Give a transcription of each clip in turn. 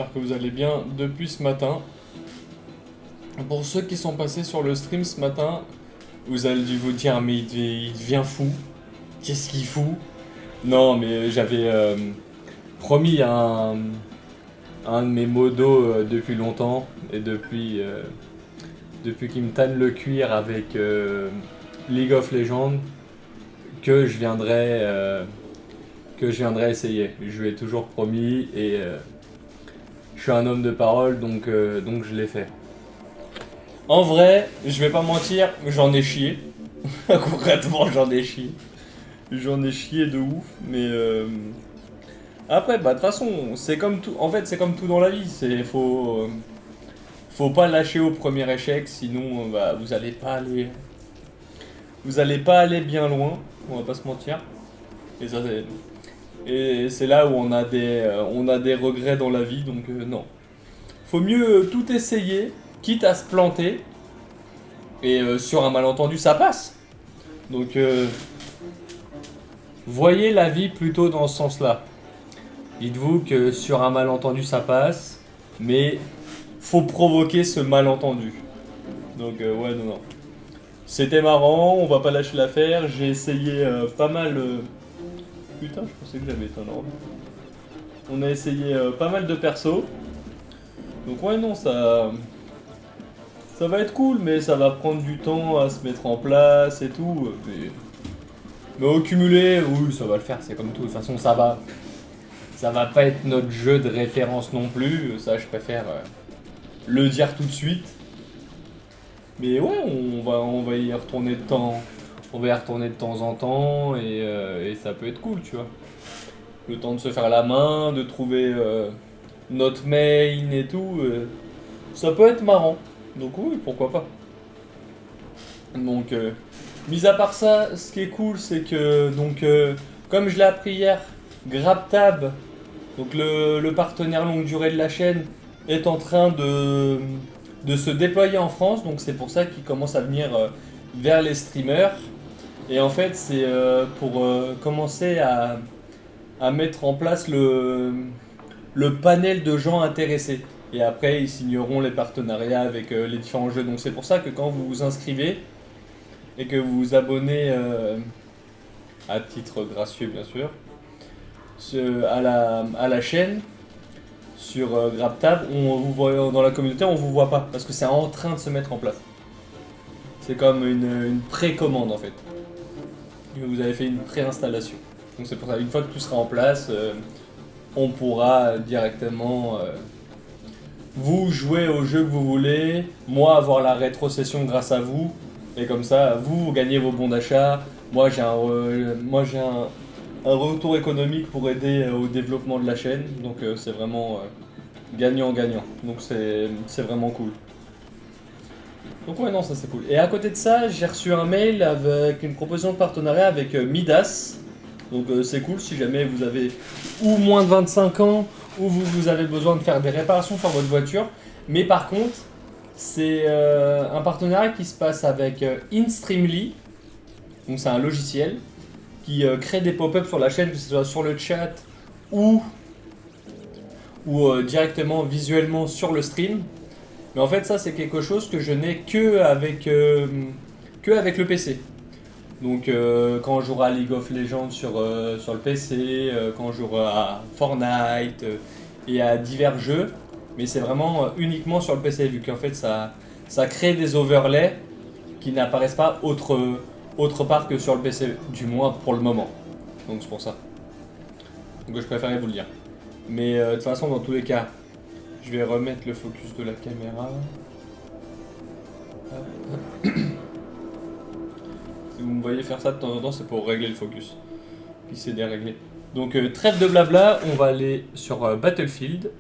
J'espère que vous allez bien depuis ce matin. Pour ceux qui sont passés sur le stream ce matin, vous avez dû vous dire mais il devient fou. Qu'est-ce qu'il fout? Non mais j'avais promis à un de mes modos depuis longtemps et depuis qu'il me tanne le cuir avec League of Legends que je viendrais essayer. Je lui ai toujours promis et je suis un homme de parole donc je l'ai fait. En vrai, je vais pas mentir, j'en ai chié. Concrètement, j'en ai chié. J'en ai chié de ouf, mais après, bah de toute façon, c'est comme tout. En fait, c'est comme tout dans la vie. Faut pas lâcher au premier échec, sinon bah vous allez pas aller bien loin. On va pas se mentir. Et c'est là où on a des regrets dans la vie, donc non. Faut mieux tout essayer, quitte à se planter. Et sur un malentendu, ça passe. Donc, voyez la vie plutôt dans ce sens-là. Dites-vous que sur un malentendu, ça passe, mais faut provoquer ce malentendu. Donc, ouais, non, non. C'était marrant, on va pas lâcher l'affaire. J'ai essayé pas mal. Putain, je pensais que j'avais éteint l'ordre. On a essayé pas mal de persos. Donc, ouais, non, ça va être cool, mais ça va prendre du temps à se mettre en place et tout. Mais au cumulé, oui, ça va le faire, c'est comme tout. De toute façon, ça va pas être notre jeu de référence non plus. Ça, je préfère le dire tout de suite. Mais ouais, on va y retourner de temps. On va y retourner de temps en temps et ça peut être cool, tu vois. Le temps de se faire la main, de trouver notre main et tout. Ça peut être marrant. Donc oui, pourquoi pas. Donc, mis à part ça, ce qui est cool, c'est que, donc, comme je l'ai appris hier, GrabTab, donc le partenaire longue durée de la chaîne, est en train de se déployer en France. Donc, c'est pour ça qu'il commence à venir vers les streamers. Et en fait, c'est pour commencer à mettre en place le panel de gens intéressés. Et après, ils signeront les partenariats avec les différents jeux. Donc, c'est pour ça que quand vous vous inscrivez, et que vous vous abonnez à titre gracieux bien sûr à la chaîne sur GrabTab, on vous voit dans la communauté, on vous voit pas parce que c'est en train de se mettre en place. C'est comme une précommande en fait. Vous avez fait une préinstallation. Donc c'est pour ça, une fois que tout sera en place, on pourra directement vous jouer au jeu que vous voulez, moi avoir la rétrocession grâce à vous, et comme ça, vous gagnez vos bons d'achat, moi j'ai un retour économique pour aider au développement de la chaîne, donc c'est vraiment gagnant-gagnant, donc c'est vraiment cool. Donc ouais, non, ça c'est cool. Et à côté de ça, j'ai reçu un mail avec une proposition de partenariat avec Midas. Donc c'est cool si jamais vous avez ou moins de 25 ans ou vous avez besoin de faire des réparations sur votre voiture. Mais par contre, c'est un partenariat qui se passe avec InStreamly. Donc c'est un logiciel qui crée des pop-up sur la chaîne, que ce soit sur le chat ou, ou directement visuellement sur le stream. Mais en fait, ça, c'est quelque chose que je n'ai que avec le PC. Donc, quand je jouerai à League of Legends sur le PC, quand je jouerai à Fortnite et à divers jeux, mais c'est vraiment uniquement sur le PC, vu qu'en fait, ça crée des overlays qui n'apparaissent pas autre part que sur le PC, du moins pour le moment. Donc, c'est pour ça. Donc, je préférais vous le dire. Mais de toute façon, dans tous les cas, je vais remettre le focus de la caméra. Si vous me voyez faire ça de temps en temps, c'est pour régler le focus. Puis c'est déréglé. Donc trêve de blabla, on va aller sur Battlefield.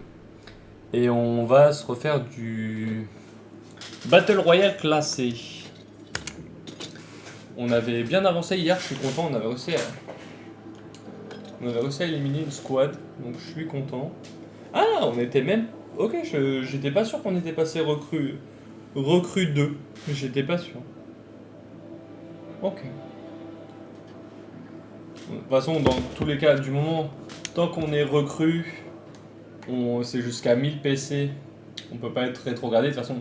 Et on va se refaire du Battle Royale classé. On avait bien avancé hier, je suis content, on avait réussi à éliminer une squad. Donc je suis content. Ah, on était même... Ok, j'étais pas sûr qu'on était passé recrue 2. J'étais pas sûr. Ok. De toute façon, dans tous les cas, du moment, tant qu'on est recrue, C'est jusqu'à 1000 PC. On peut pas être rétrogradé. De toute façon,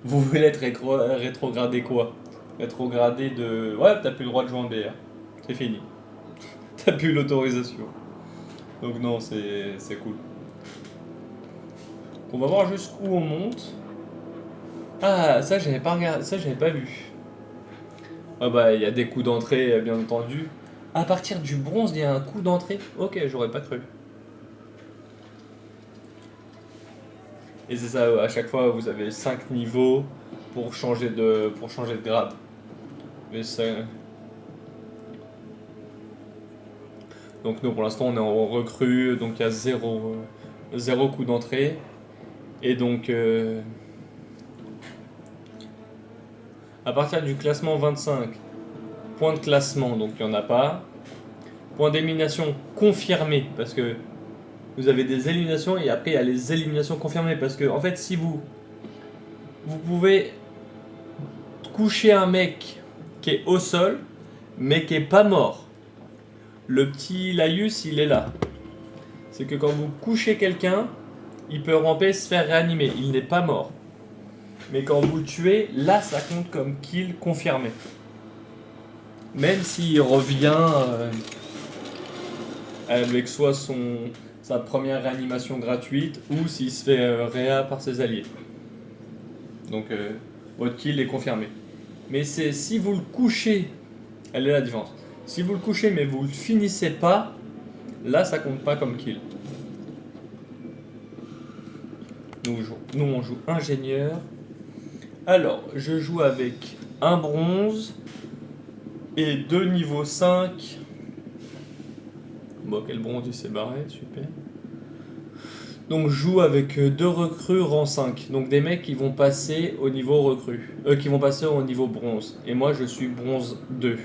vous voulez être rétrogradé quoi? Rétrogradé de... Ouais, t'as plus le droit de jouer en BR. C'est fini. T'as plus l'autorisation. Donc non, c'est cool. On va voir jusqu'où on monte. Ah, ça j'avais pas regardé, ça j'avais pas vu. Ah bah il y a des coups d'entrée bien entendu. À partir du bronze, il y a un coup d'entrée. Ok, j'aurais pas cru. Et c'est ça, à chaque fois vous avez 5 niveaux pour changer de grade. Mais ça... Donc nous pour l'instant on est en recrue, donc il y a zéro coup d'entrée. Et donc à partir du classement 25, point de classement, donc il n'y en a pas. Point d'élimination confirmé, parce que vous avez des éliminations et après il y a les éliminations confirmées. Parce que en fait si vous pouvez coucher un mec qui est au sol mais qui est pas mort. Le petit laïus il est là. C'est que quand vous couchez quelqu'un, il peut ramper, se faire réanimer. Il n'est pas mort. Mais quand vous le tuez, là ça compte comme kill confirmé. Même s'il revient avec soit sa première réanimation gratuite ou s'il se fait réa par ses alliés. Donc votre kill est confirmé. Mais c'est si vous le couchez, elle est la différence. Si vous le couchez mais vous le finissez pas, là ça compte pas comme kill. Nous on joue ingénieur. Alors, je joue avec un bronze et 2 niveaux 5. Bon, quel bronze il s'est barré, super. Donc, je joue avec 2 recrues rang 5. Donc, des mecs qui vont passer au niveau recrue. Qui vont passer au niveau bronze. Et moi, je suis bronze 2.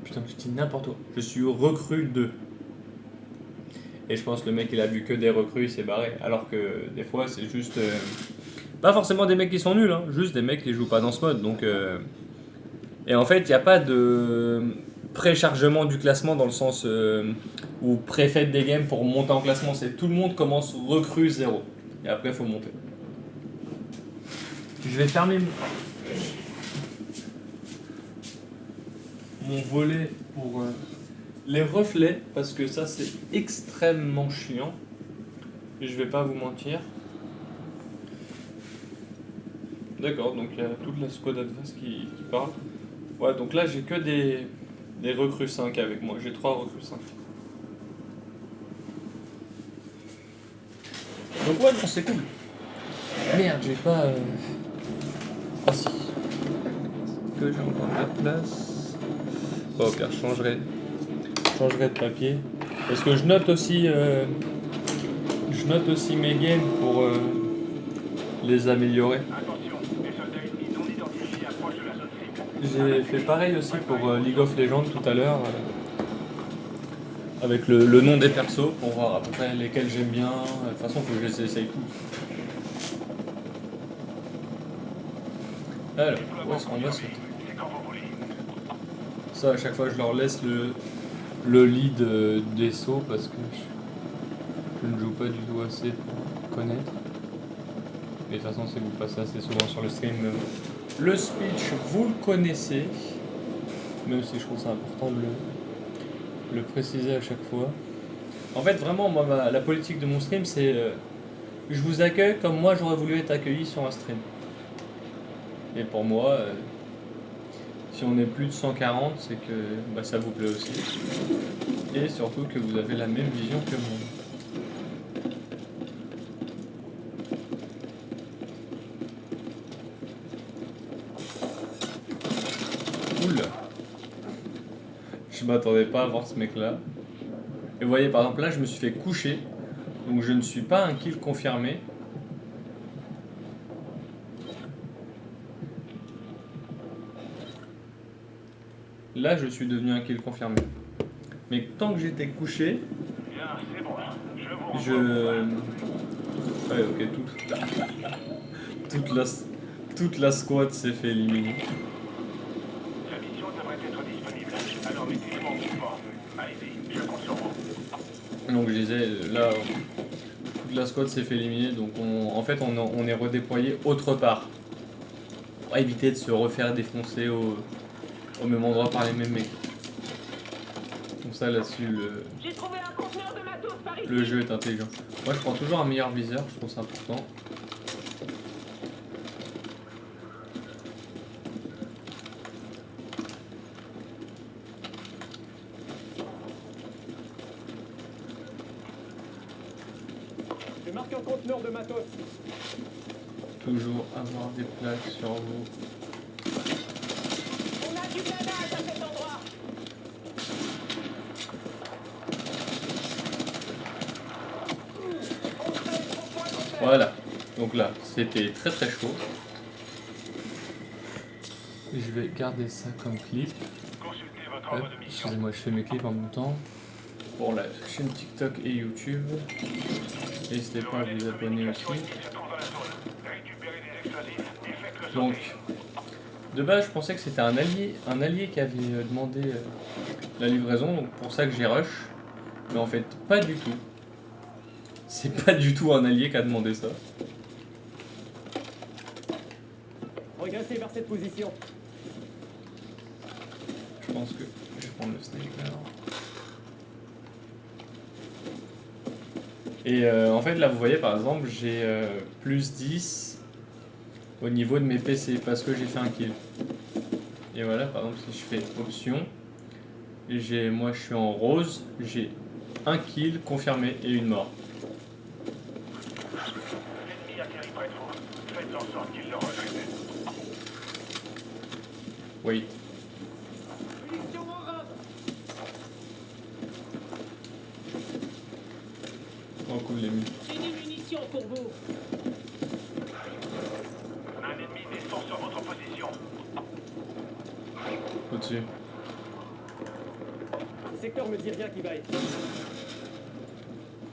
Putain, je dis n'importe quoi. Je suis recrue 2. Et je pense que le mec, il a vu que des recrues, il s'est barré. Alors que des fois, c'est juste... pas forcément des mecs qui sont nuls, hein, juste des mecs qui jouent pas dans ce mode. Donc, et en fait, il n'y a pas de préchargement du classement dans le sens où préfaites des games pour monter en classement. C'est tout le monde commence recrue 0. Et après, il faut monter. Je vais fermer mon volet pour les reflets parce que ça, c'est extrêmement chiant. Et je vais pas vous mentir. D'accord, donc il y a toute la squad adverse qui parle. Ouais, donc là j'ai que des recrues 5 avec moi, j'ai 3 recrues 5. Donc ouais, non, c'est cool. Merde, j'ai pas... Ah si. Est-ce que j'ai encore de la place? Bon, au pire, je changerai de papier. Parce que je note aussi mes games pour les améliorer. J'ai fait pareil aussi pour League of Legends tout à l'heure, avec le nom des persos pour voir à peu près lesquels j'aime bien. De toute façon, il faut que je les essaye tous. Alors, où est-ce qu'on va sauter? Ça, à chaque fois, je leur laisse le lead des sauts parce que je ne joue pas du tout assez pour connaître. Mais de toute façon, si vous passez assez souvent sur le stream, le speech, vous le connaissez. Même si je trouve ça important de le préciser à chaque fois. En fait, vraiment, moi, la politique de mon stream, c'est je vous accueille comme moi j'aurais voulu être accueilli sur un stream. Et pour moi, si on est plus de 140, c'est que bah, ça vous plaît aussi. Et surtout que vous avez la même vision que moi. Oula. Je m'attendais pas à voir ce mec là. Et vous voyez par exemple là je me suis fait coucher. Donc je ne suis pas un kill confirmé. Là je suis devenu un kill confirmé. Mais tant que j'étais couché, ouais ok, toute la squad s'est fait éliminer. La mission devrait être disponible. Alors mettez-vous en mouvement. Allez-y, je compte sur vous. Donc je disais, là, toute la squad s'est fait éliminer, donc en fait on est redéployé autre part. Pour éviter de se refaire défoncer au même endroit par les mêmes mecs. Donc ça là-dessus, J'ai trouvé un conteneur de matos par ici. le jeu est intelligent. Moi je prends toujours un meilleur viseur, je trouve ça important. Je marque un conteneur de matos. Toujours avoir des plaques sur vous. On a du grenade à cet endroit. Voilà, donc là c'était très très chaud. Je vais garder ça comme clip. Consultez votre Hop, ordre de mission. excusez-moi, je fais mes clips en même temps. Pour la chaîne TikTok et YouTube. N'hésitez pas à vous abonner aussi. Se trouve dans la zone. Récupérez des explosifs et faites le Donc, sauver. de base, je pensais que c'était un allié qui avait demandé la livraison, donc pour ça que j'ai rush. Mais en fait, pas du tout. C'est pas du tout un allié qui a demandé ça. Regressez vers cette position. Je pense que je vais prendre le sniper. Et en fait, là, vous voyez, par exemple, j'ai plus 10 au niveau de mes PC parce que j'ai fait un kill. Et voilà, par exemple, si je fais option, moi je suis en rose, j'ai un kill confirmé et une mort. L'ennemi atterrit près de vous. Faites en sorte qu'il le regrette. Oui. Munitions en rade. Oh cool les mules. J'ai des munitions pour vous. Un ennemi descend sur votre position. Au-dessus. Le secteur me dit rien qui vaille.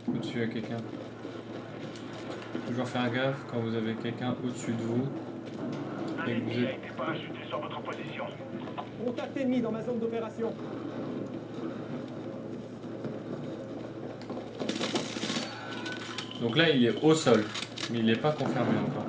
Au-dessus à quelqu'un. Toujours faire gaffe quand vous avez quelqu'un au-dessus de vous. Un Et que ennemi vous a êtes... été parachuté sur votre position. Contact ennemi dans ma zone d'opération. Donc là il est au sol, mais il n'est pas confirmé encore.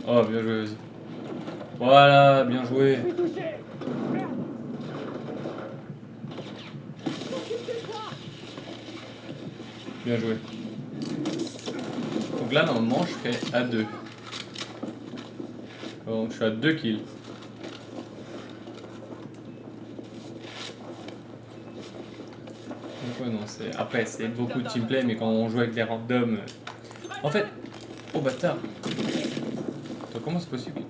Oh bien joué, vas-y. Voilà, bien joué. Je suis touché. Merde. Bien joué. Donc là, normalement, je serai à 2. Donc je suis à 2 kills. Donc ouais, non, c'est... Après, c'est beaucoup de teamplay, mais quand on joue avec des randoms... En fait... Oh bâtard. Attends, comment c'est possible?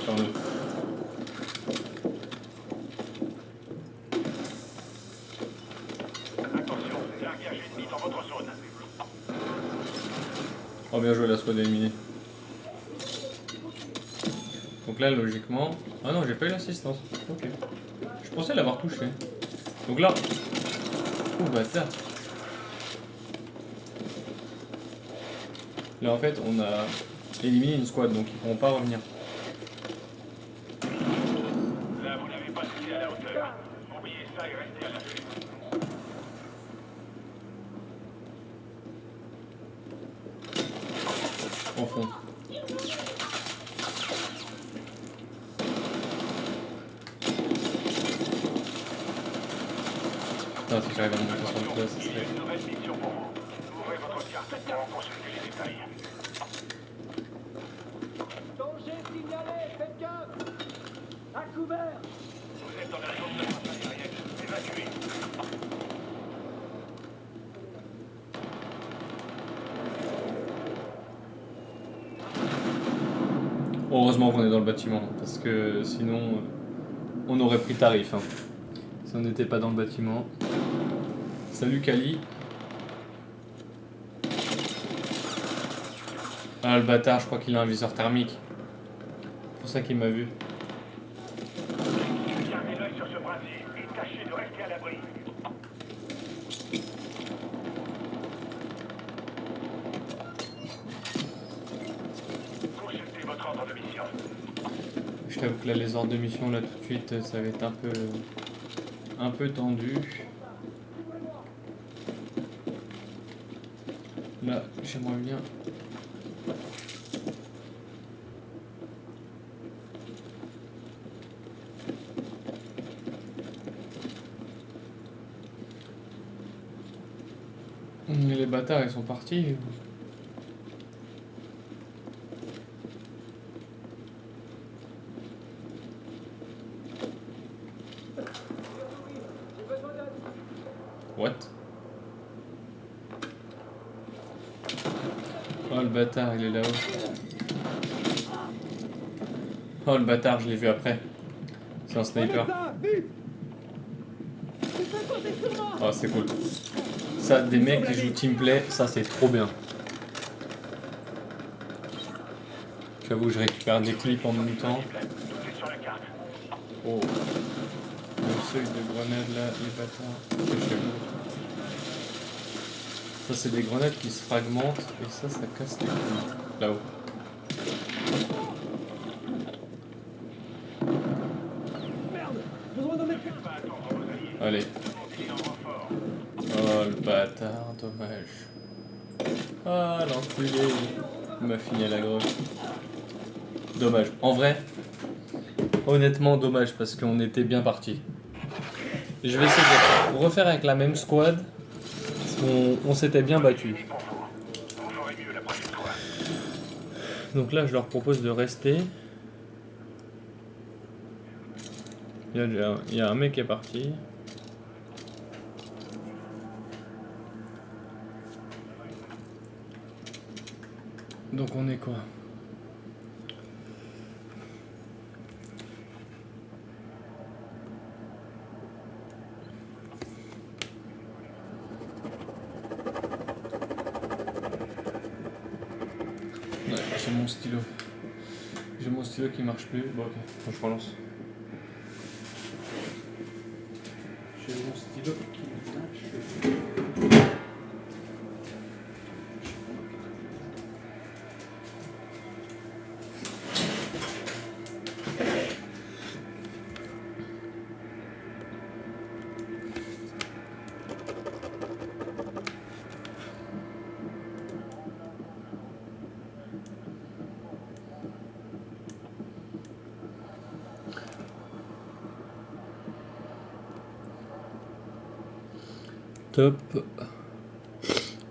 Pardon. Attention, largage ennemi dans votre zone. Oh bien joué, la squad éliminée. Donc là, logiquement... Ah non, j'ai pas eu l'assistance. Ok. Je pensais l'avoir touché. Donc là... Oh bâtard. Là en fait, on a éliminé une squad, donc ils pourront pas revenir. Là, vous n'avez pas été à la hauteur. Oubliez ça et restez à l'affût. En fond. Putain, si j'arrive à monter sur le toit, ça Il y a serait... une nouvelle mission pour vous. Ouvrez votre carte pour en consulter les détails. Danger signalé. Faites gaffe. À couvert. Vous êtes dans la zone de frappe aérienne. Évacuez. Heureusement qu'on est dans le bâtiment, parce que sinon, on aurait pris tarif. Hein. Si on n'était pas dans le bâtiment. Salut Kali. Ah le bâtard, je crois qu'il a un viseur thermique. C'est pour ça qu'il m'a vu. Vas-y, et tâchez de rester à l'abri. Consultez votre ordre de mission. Je t'avoue que là, les ordres de mission, là, tout de suite, ça va être un peu tendu. Là, j'aimerais bien... Mais les bâtards, ils sont partis. What? Oh le bâtard, il est là-haut. Oh le bâtard, je l'ai vu après. C'est un sniper. Oh c'est cool. Ça, des mecs qui jouent teamplay, ça c'est trop bien. J'avoue, je récupère des clips en même temps. Tout est sur la carte. Oh. Le seuil de grenade là, les bâtards. C'est chelou. Ça c'est des grenades qui se fragmentent et ça casse les couilles. Là-haut. Merde. Besoin d'un mec. Pas attendre vos alliés. Allez. Demandez en renfort. Oh le bâtard, dommage. Ah l'enculé. Il m'a fini à la grotte. Dommage. En vrai, honnêtement dommage parce qu'on était bien parti. Je vais essayer de refaire avec la même squad. On s'était bien battu. Pour vous. Vous ferez mieux la prochaine fois. Donc là je leur propose de rester. Il y a un mec qui est parti. Donc on est quoi? Ouais, j'ai mon stylo. J'ai mon stylo qui marche plus. Bon ok, bon, je relance. J'ai mon stylo qui me tâche. Top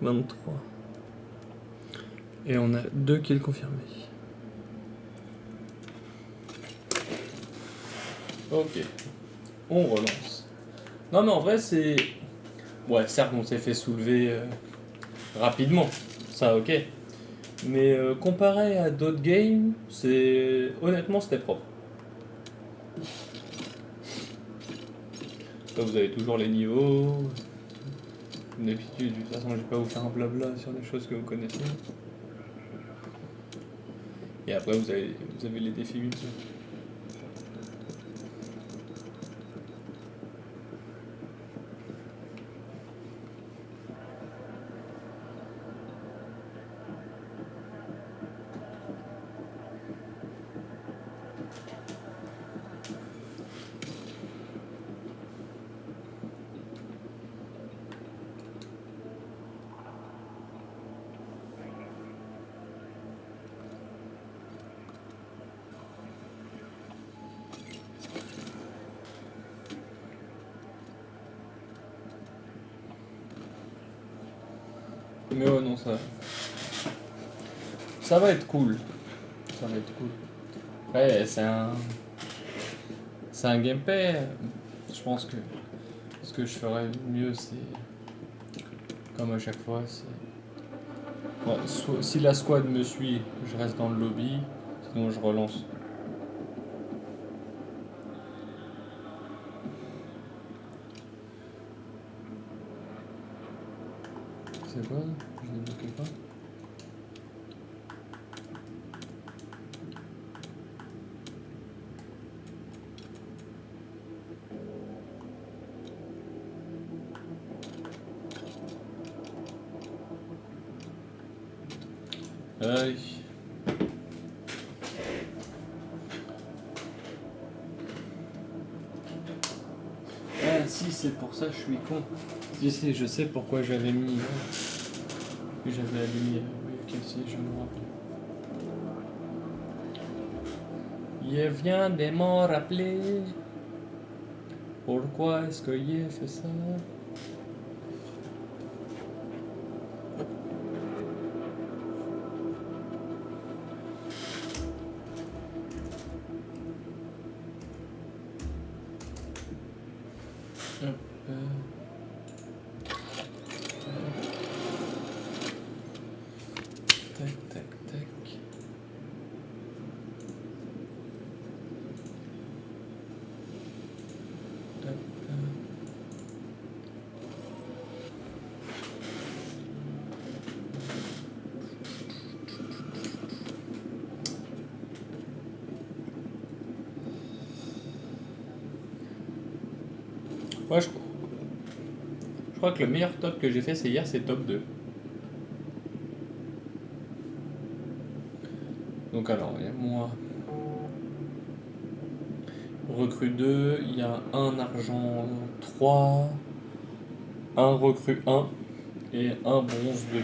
23. Et on a 2 kills confirmés. Ok. On relance. Non mais en vrai c'est... Ouais certes on s'est fait soulever rapidement. Ça ok. Mais comparé à d'autres games, c'est... Honnêtement c'était propre. Là vous avez toujours les niveaux. D'habitude, de toute façon, je vais pas vous faire un blabla sur des choses que vous connaissez. Et après, vous avez les défis multiples. Mais ouais, non, ça va être cool. Ça va être cool. Ouais, c'est un gameplay. Je pense que ce que je ferais mieux, c'est comme à chaque fois, c'est... Ouais, si la squad me suit, je reste dans le lobby, sinon je relance. C'est quoi? Je n'ai bloqué pas. Allez. Ah si, c'est pour ça que je suis con. Je sais pourquoi j'avais mis... J'avais allumé... Oui, ok, si, je me rappelle. Il vient de m'en rappeler. Pourquoi est-ce qu'il a fait ça? Hop. Tac, tac, tac. Hop. Ouais, je crois que le meilleur top que j'ai fait c'est hier, c'est top 2. Donc alors, il y a moi. Recrue 2, il y a un argent 3, un recrue 1 et un bronze 2.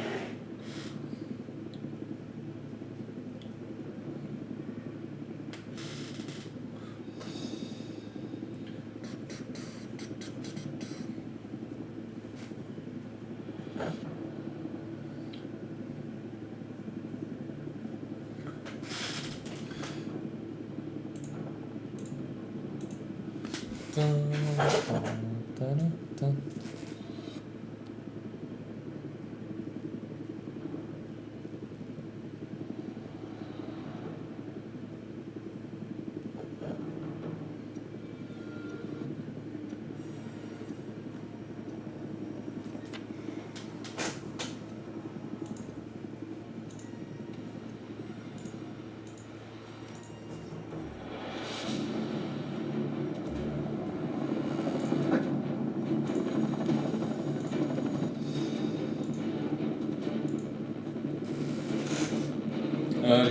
Allez.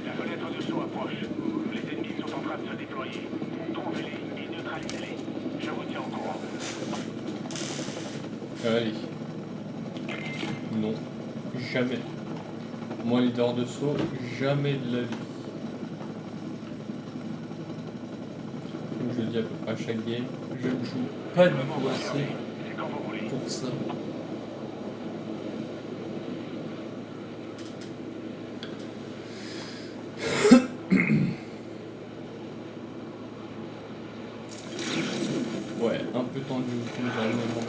La fenêtre de saut approche. Les ennemis sont en train de se déployer. Trouvez-les et neutralisez-les. Je vous tiens au courant. Allez. Non. Jamais. Moi, leader de saut, jamais de la vie. Comme je le dis à peu près à chaque game, je ne joue pas du tout assez C'est quand vous voulez. pour ça. Ouais, un peu tendu comme dans le moment.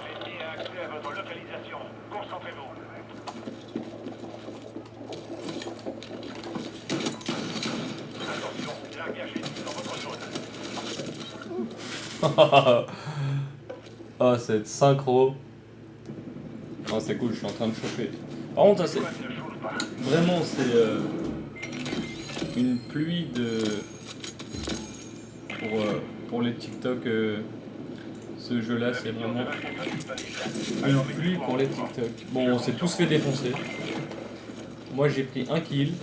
L'ennemi a accès à votre localisation. Concentrez-vous. Attention, largage ennemi dans votre zone. Ah, cette synchro. Ah, c'est cool, je suis en train de chauffer. Par contre, ça, c'est Squad ne chauffe pas. vraiment une pluie de pour les TikTok. Ce jeu-là, c'est vraiment une pluie pour les TikTok. Bon, on s'est tous fait défoncer. Moi, j'ai pris un kill.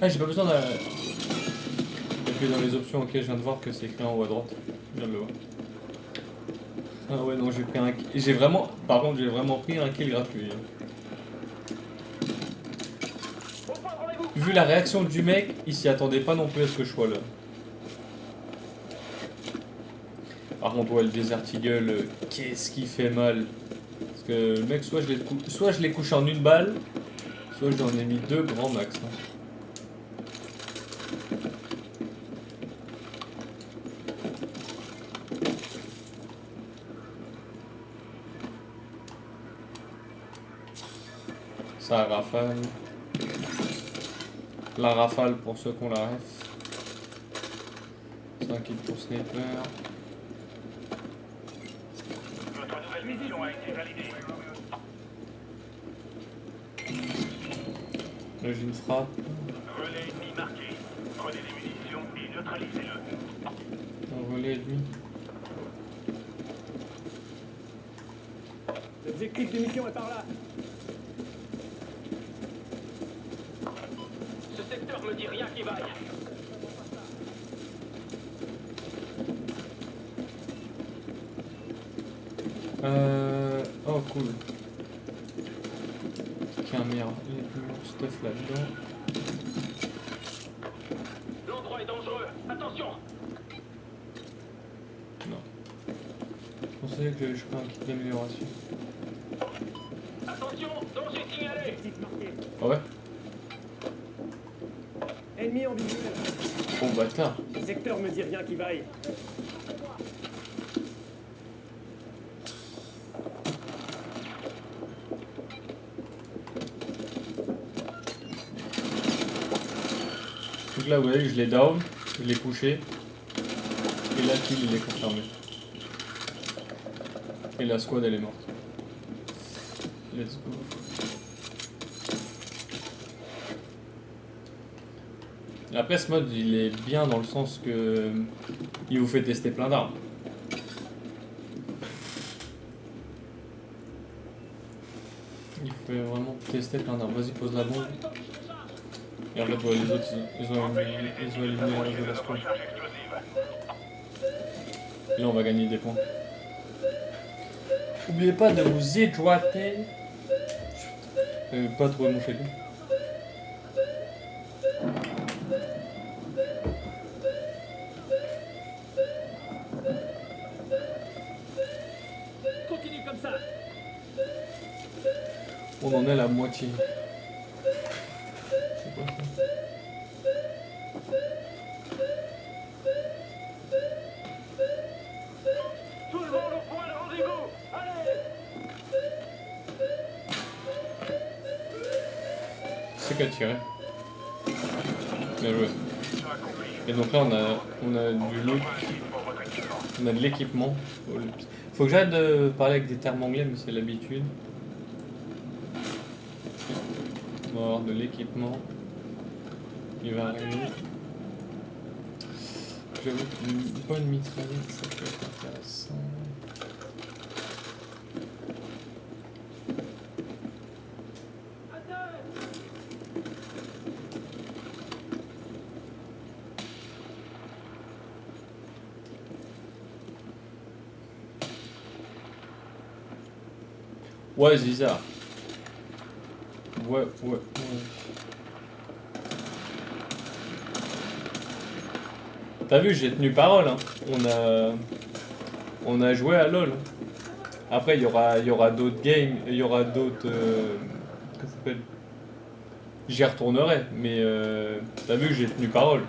Ah, j'ai pas besoin de. Et puis dans les options, ok, je viens de voir que c'est écrit en haut à droite. Je viens de le voir. Ah ouais, non, j'ai pris un kill. J'ai vraiment. Par contre, j'ai vraiment pris un kill gratuit. Vu la réaction du mec, il s'y attendait pas non plus à ce que je sois là. Par contre, ouais, le Desert Eagle, qu'est-ce qui fait mal. Parce que le mec, soit je l'ai couché en une balle, soit j'en ai mis deux grand max. Hein. Ça rafale. La rafale pour ceux qui ont la ref. 5 kills pour sniper. Votre nouvelle mission a été validée. Là j'ai une frappe. Relais ennemi marqué. Prenez anglais, lui. L'objectif de mission est par là. Ce secteur me dit rien qui vaille. Oh, cool. Caméra, les plus lourds stuff là-dedans. L'endroit est dangereux. Attention. Non. Je pensais que je ferais un kit d'amélioration. Attention, danger signalé. Objectif marqué. Ah ouais? Ennemi en visuel. Oh bâtard. Le secteur me dit rien qui vaille. Donc là, vous voyez, je l'ai down, je l'ai couché. Et la kill, il est confirmé. Et la squad, elle est morte. Let's go. Après, ce mode, il est bien dans le sens que il vous fait tester plein d'armes. Il fait vraiment tester plein d'armes. Vas-y, pose la bombe. Et en fait, ouais, les autres, ils ont éliminé le reste de la squad. Recharge explosive. Et là, on va gagner des points. N'oubliez pas de vous hydrater. Pas trop mon chéri. Continue comme ça. On en est à la moitié. C'est quoi ça? Tout le monde au point de rendez-vous. Allez. C'est qu'à tirer. Bien joué. Et donc là, on a du loot. On a de l'équipement. Faut que j'arrête de parler avec des termes anglais, mais c'est l'habitude. On va avoir de l'équipement. Il va arriver. J'avoue qu'une bonne mitraillette, ça peut être intéressant. Ouais, Ziza. Ouais. T'as vu, j'ai tenu parole. Hein. On a joué à LoL. Après, il y aura d'autres games, il y aura d'autres. Comment ça s'appelle? J'y retournerai, mais t'as vu que j'ai tenu parole.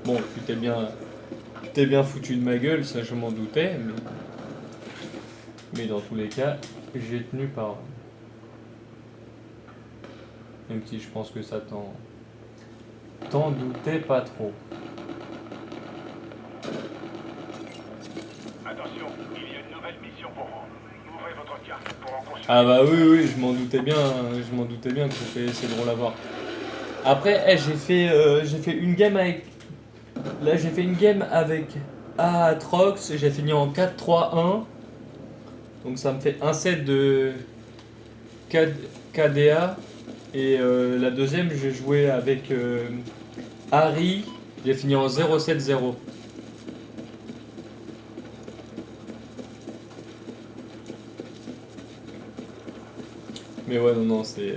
Bon, tu t'es bien foutu de ma gueule, ça je m'en doutais, mais dans tous les cas, j'ai tenu parole. Même si je pense que ça t'en doutais pas trop. Attention, il y a une nouvelle mission pour vous. Ouvrez votre carte pour en consulter. Ah bah oui, je m'en doutais bien que c'est drôle à voir. Après, j'ai fait une game avec. Là, j'ai fait une game avec Aatrox, j'ai fini en 4-3-1. Donc ça me fait un set de KDA. Et la deuxième, j'ai joué avec Harry, j'ai fini en 0-7-0. Mais ouais, non, c'est.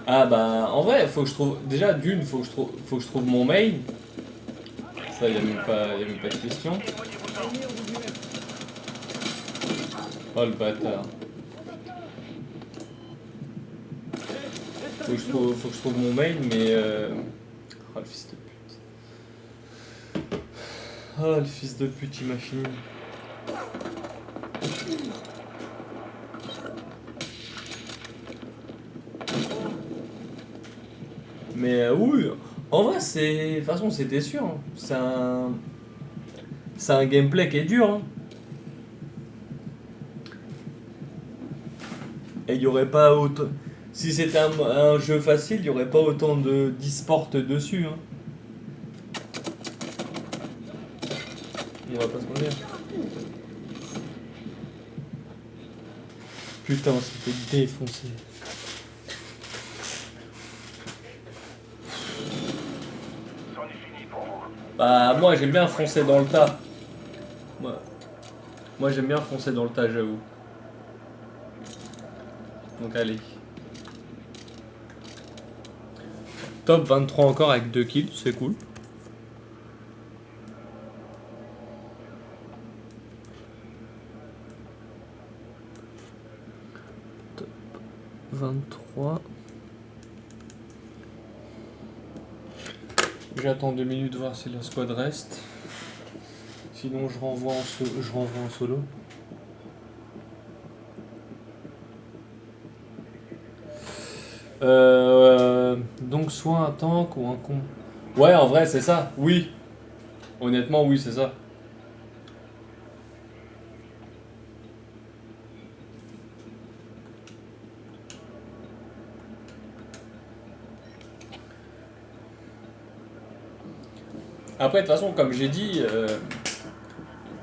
Ah bah, en vrai, faut que je trouve. Déjà, d'une, faut que je trouve mon main. Ça, y a même pas de question. Ennemi en visuel. Oh le bâtard. Faut que je trouve mon main, mais. Oh le fils de pute. Oh le fils de pute, il m'a fini. Mais oui, en vrai, de toute façon, c'était sûr. Hein. C'est un gameplay qui est dur. Hein. Et il y aurait pas autant. Si c'était un jeu facile, il n'y aurait pas autant d'e-sport dessus. Hein. va pas se mentir. Putain, on s'est fait défoncer. C'en est fini pour vous. Bah, moi j'aime bien foncer dans le tas. Moi j'aime bien foncer dans le tas, j'avoue. Donc allez. Top 23 encore avec 2 kills, c'est cool. Top 23. J'attends 2 minutes voir si la squad reste. Sinon je renvoie en solo. Donc soit un tank ou un con. Ouais, en vrai c'est ça, oui. Honnêtement oui c'est ça. Après de toute façon comme j'ai dit,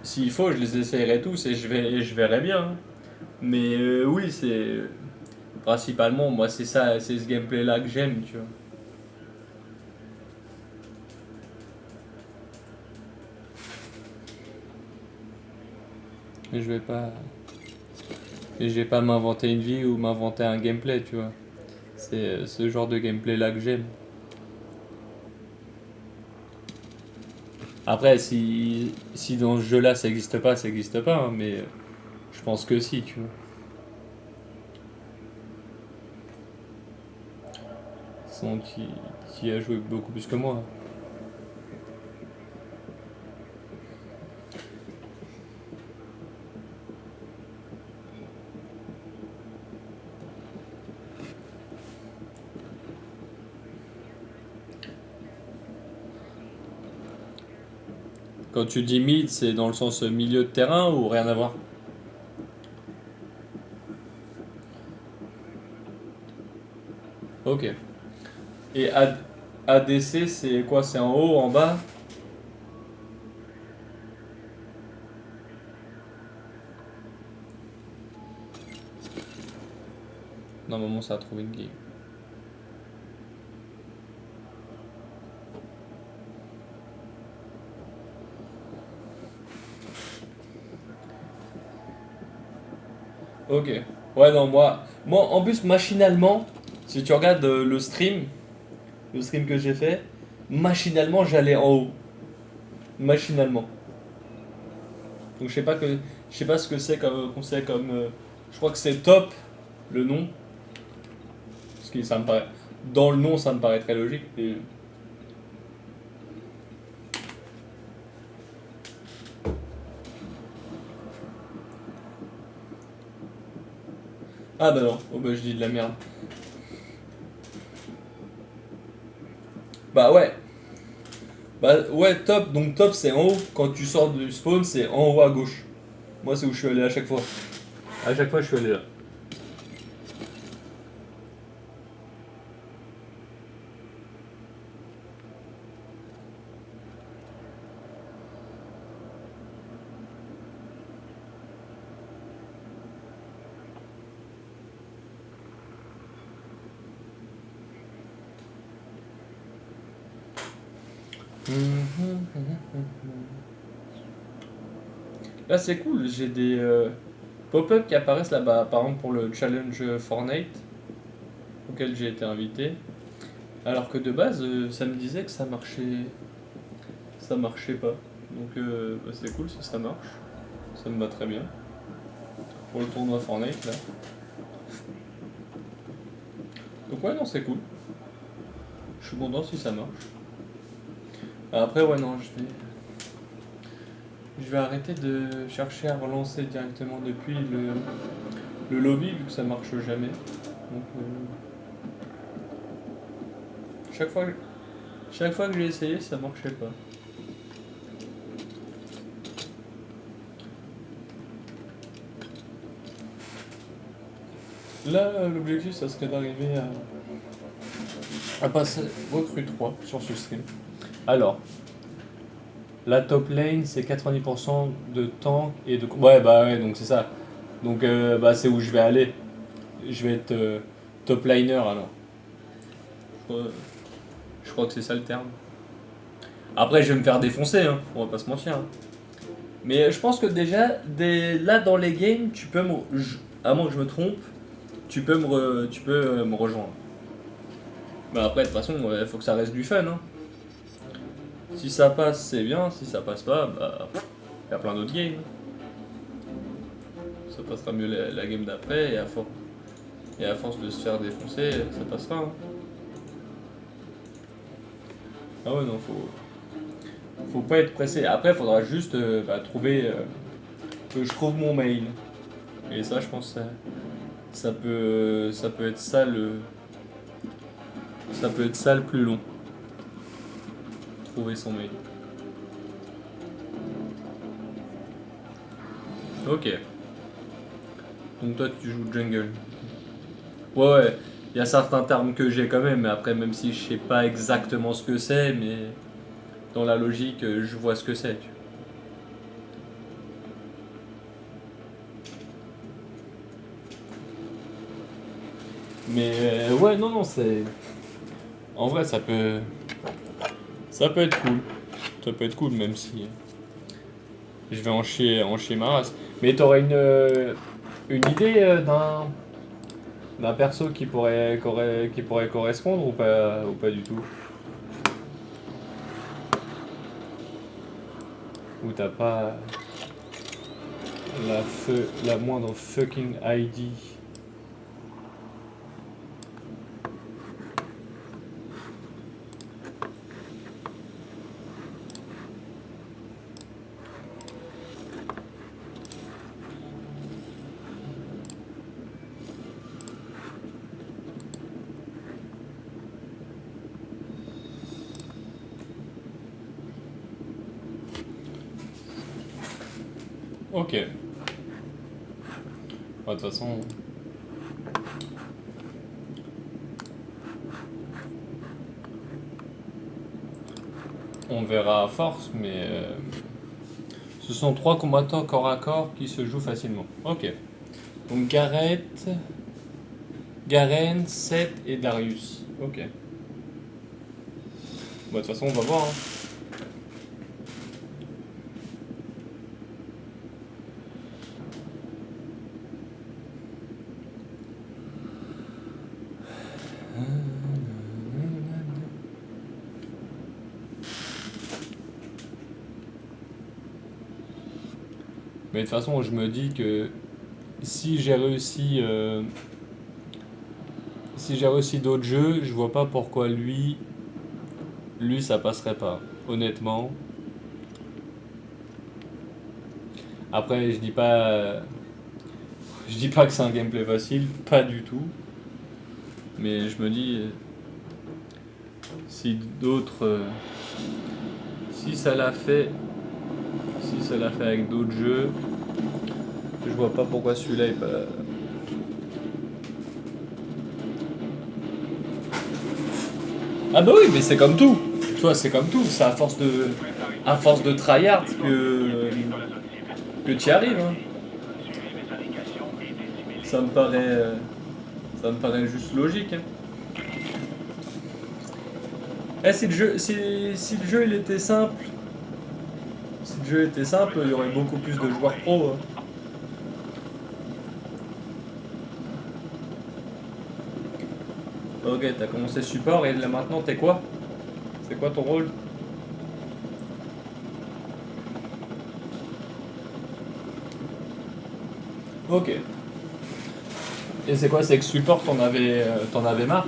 s'il faut je les essayerai tous et je verrai bien. Hein. Mais oui c'est... Principalement moi c'est ça, c'est ce gameplay là que j'aime tu vois. Et je vais pas m'inventer une vie ou m'inventer un gameplay, tu vois. C'est ce genre de gameplay là que j'aime. Après, si dans ce jeu là ça existe pas, hein, mais je pense que si, tu vois. Sans qui a joué beaucoup plus que moi. Quand tu dis mid, c'est dans le sens milieu de terrain ou rien à voir? Ok. Et ADC, c'est quoi? C'est en haut, en bas? Normalement, ça a trouvé une game. Ok. Ouais, non, moi, en plus, machinalement, si tu regardes le stream que j'ai fait, machinalement, j'allais en haut. Machinalement. Donc, je sais pas ce que c'est comme conseil comme. Je crois que c'est top le nom. Parce que ça me paraît. Dans le nom, ça me paraît très logique. Ah bah non, oh bah je dis de la merde. Bah ouais. Bah ouais, top. Donc top, c'est en haut. Quand tu sors du spawn, c'est en haut à gauche. Moi, c'est où je suis allé à chaque fois. À chaque fois, je suis allé là. Là, c'est cool. J'ai des pop-up qui apparaissent là-bas. Par exemple, pour le challenge Fortnite, auquel j'ai été invité. Alors que de base, ça me disait que ça marchait. Ça marchait pas. Donc, bah, c'est cool si ça marche. Ça me va très bien. Pour le tournoi Fortnite, là. Donc, ouais, non, c'est cool. Je suis content si ça marche. Après, ouais, non, je vais arrêter de chercher à relancer directement depuis le lobby, vu que ça marche jamais. Donc, chaque fois que j'ai essayé, ça marchait pas. Là, l'objectif, ça serait d'arriver à passer recrue 3 sur ce stream. Alors, La top lane, c'est 90% de tank et de... Ouais, bah ouais, donc c'est ça. Donc, bah, c'est où je vais aller. Je vais être top liner, alors. Je crois que c'est ça le terme. Après, je vais me faire défoncer, hein. On va pas se mentir, hein. Mais je pense que déjà, là, dans les games, tu peux à moins que je me trompe, tu peux me rejoindre. Mais après, de toute façon, il faut que ça reste du fun, hein. Si ça passe, c'est bien. Si ça passe pas, bah, il y a plein d'autres games. Ça passera mieux la game d'après et à force de se faire défoncer, ça passera. Hein. Ah ouais, non, faut pas être pressé. Après, il faudra juste trouver que je trouve mon mail. Et ça, je pense, ça peut être ça le plus long. Trouver son mail. Ok. Donc toi, tu joues jungle. Ouais, il y a certains termes que j'ai quand même, mais après, même si je sais pas exactement ce que c'est, mais dans la logique, je vois ce que c'est. Mais ouais, non, c'est... En vrai, ça peut être cool. Ça peut être cool, même si je vais en chier ma race. Mais t'aurais une idée d'un perso qui pourrait correspondre ou pas du tout? Ou t'as pas la moindre fucking ID? Ok. De toute façon... On verra à force, mais... ce sont 3 combattants corps à corps qui se jouent facilement. Ok. Donc Gareth, Garen, Seth et Darius. Ok. Bon, de toute façon, on va voir. Hein. Mais de toute façon, je me dis que si j'ai réussi d'autres jeux, je vois pas pourquoi lui ça passerait pas. Honnêtement. Après, je dis pas que c'est un gameplay facile, pas du tout. Mais je me dis si d'autres si ça l'a fait avec d'autres jeux, je vois pas pourquoi celui-là est pas. Ah bah oui, mais c'est comme tout. Tu vois, c'est comme tout. C'est à force de tryhard que tu y arrives. Hein. Ça me paraît juste logique. Hein. Si le jeu il était simple, il y aurait beaucoup plus de joueurs pro. Hein. Ok, t'as commencé support et là maintenant t'es quoi? C'est quoi ton rôle? Ok. Et c'est quoi? C'est que support t'en avais marre?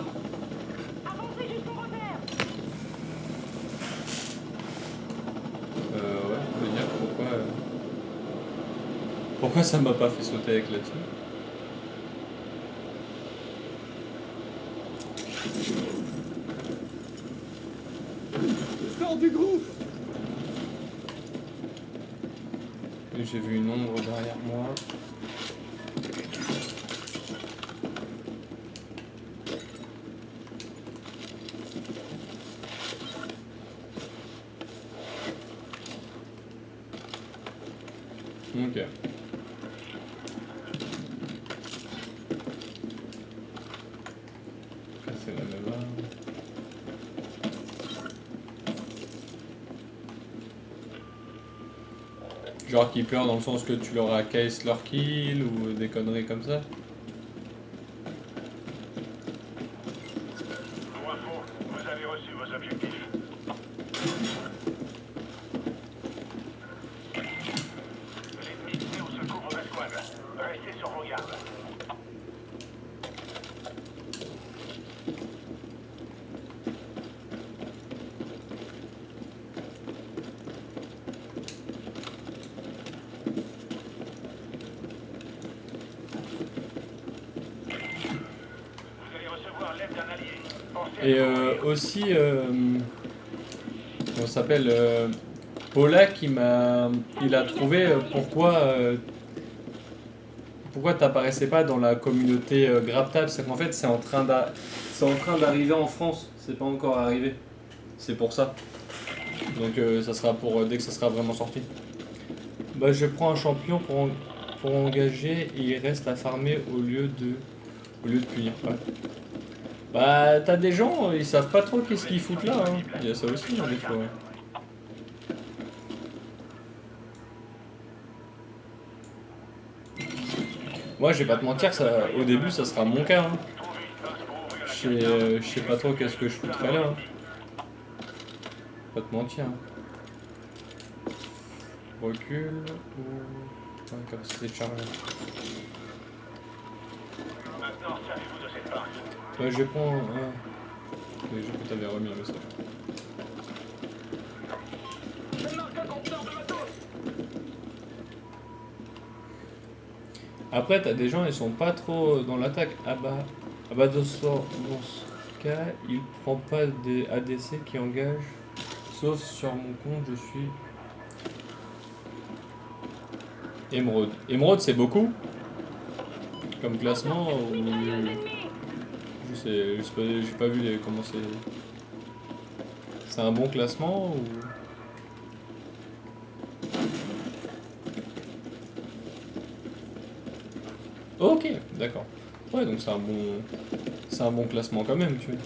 Avancez jusqu'au repère. Ouais, je veux dire pourquoi ça m'a pas fait sauter avec la team? Sors du groupe. J'ai vu une ombre derrière moi. Ok. C'est la même arme. Genre qui pleure dans le sens que tu leur accaisses leur kill ou des conneries comme ça. Pour info, vous avez reçu vos objectifs. L'ennemi est au secours vos escouades. Restez sur vos gardes. Vous allez recevoir l'aide d'un allié. Pensez à Et courir. aussi, comment ça s'appelle Polak, il a trouvé pourquoi t'apparaissais pas dans la communauté GrabTab. C'est qu'en fait, c'est en train d'arriver en France. C'est pas encore arrivé. C'est pour ça. Donc ça sera pour dès que ça sera vraiment sorti. Bah, je prends un champion pour engager et il reste à farmer au lieu de punir. Ouais. Bah, t'as des gens, ils savent pas trop qu'est-ce qu'ils foutent là. Hein. Il y a ça aussi, hein, des fois. Moi, je vais pas te mentir, au début, ça sera mon cas. Hein. Je sais pas trop qu'est-ce que je foutrais là. Hein. Pas te mentir. Hein. Recul ou... Ouais, capacité de charge. Maintenant, servez-vous de cette barre. Ouais, je prends... Les jeux que t'avais remis un message. Je marque un compteur de matos. Après, t'as des gens, ils sont pas trop dans l'attaque. Ah bah dans ce cas, il prend pas des ADC qui engagent. Sauf sur mon compte, je suis... Émeraude. Émeraude, c'est beaucoup comme classement ou... Je sais pas, j'ai pas vu comment c'est... C'est un bon classement ou... Ok, d'accord. Ouais, donc c'est un bon classement quand même, tu vois.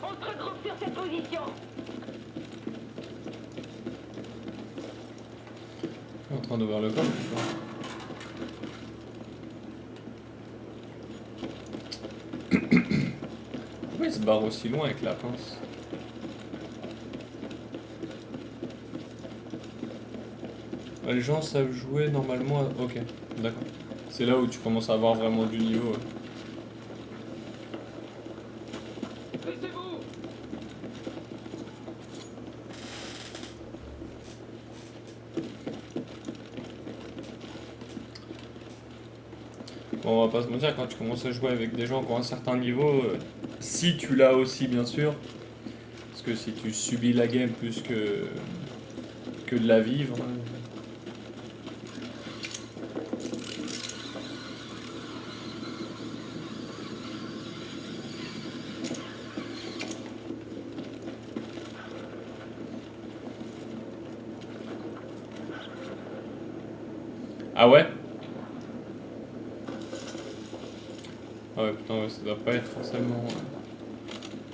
On se regroupe sur cette position. En train d'ouvrir le coffre. Pourquoi il se barre aussi loin avec la pince? Les gens savent jouer normalement. Ok, d'accord. C'est là où tu commences à avoir vraiment du niveau. Ouais. Laissez-vous. Bon, on va pas se mentir, quand tu commences à jouer avec des gens qui ont un certain niveau, si tu l'as aussi bien sûr, parce que si tu subis la game plus que de la vivre. Ah ouais? Ah ouais, putain, ouais, ça doit pas être forcément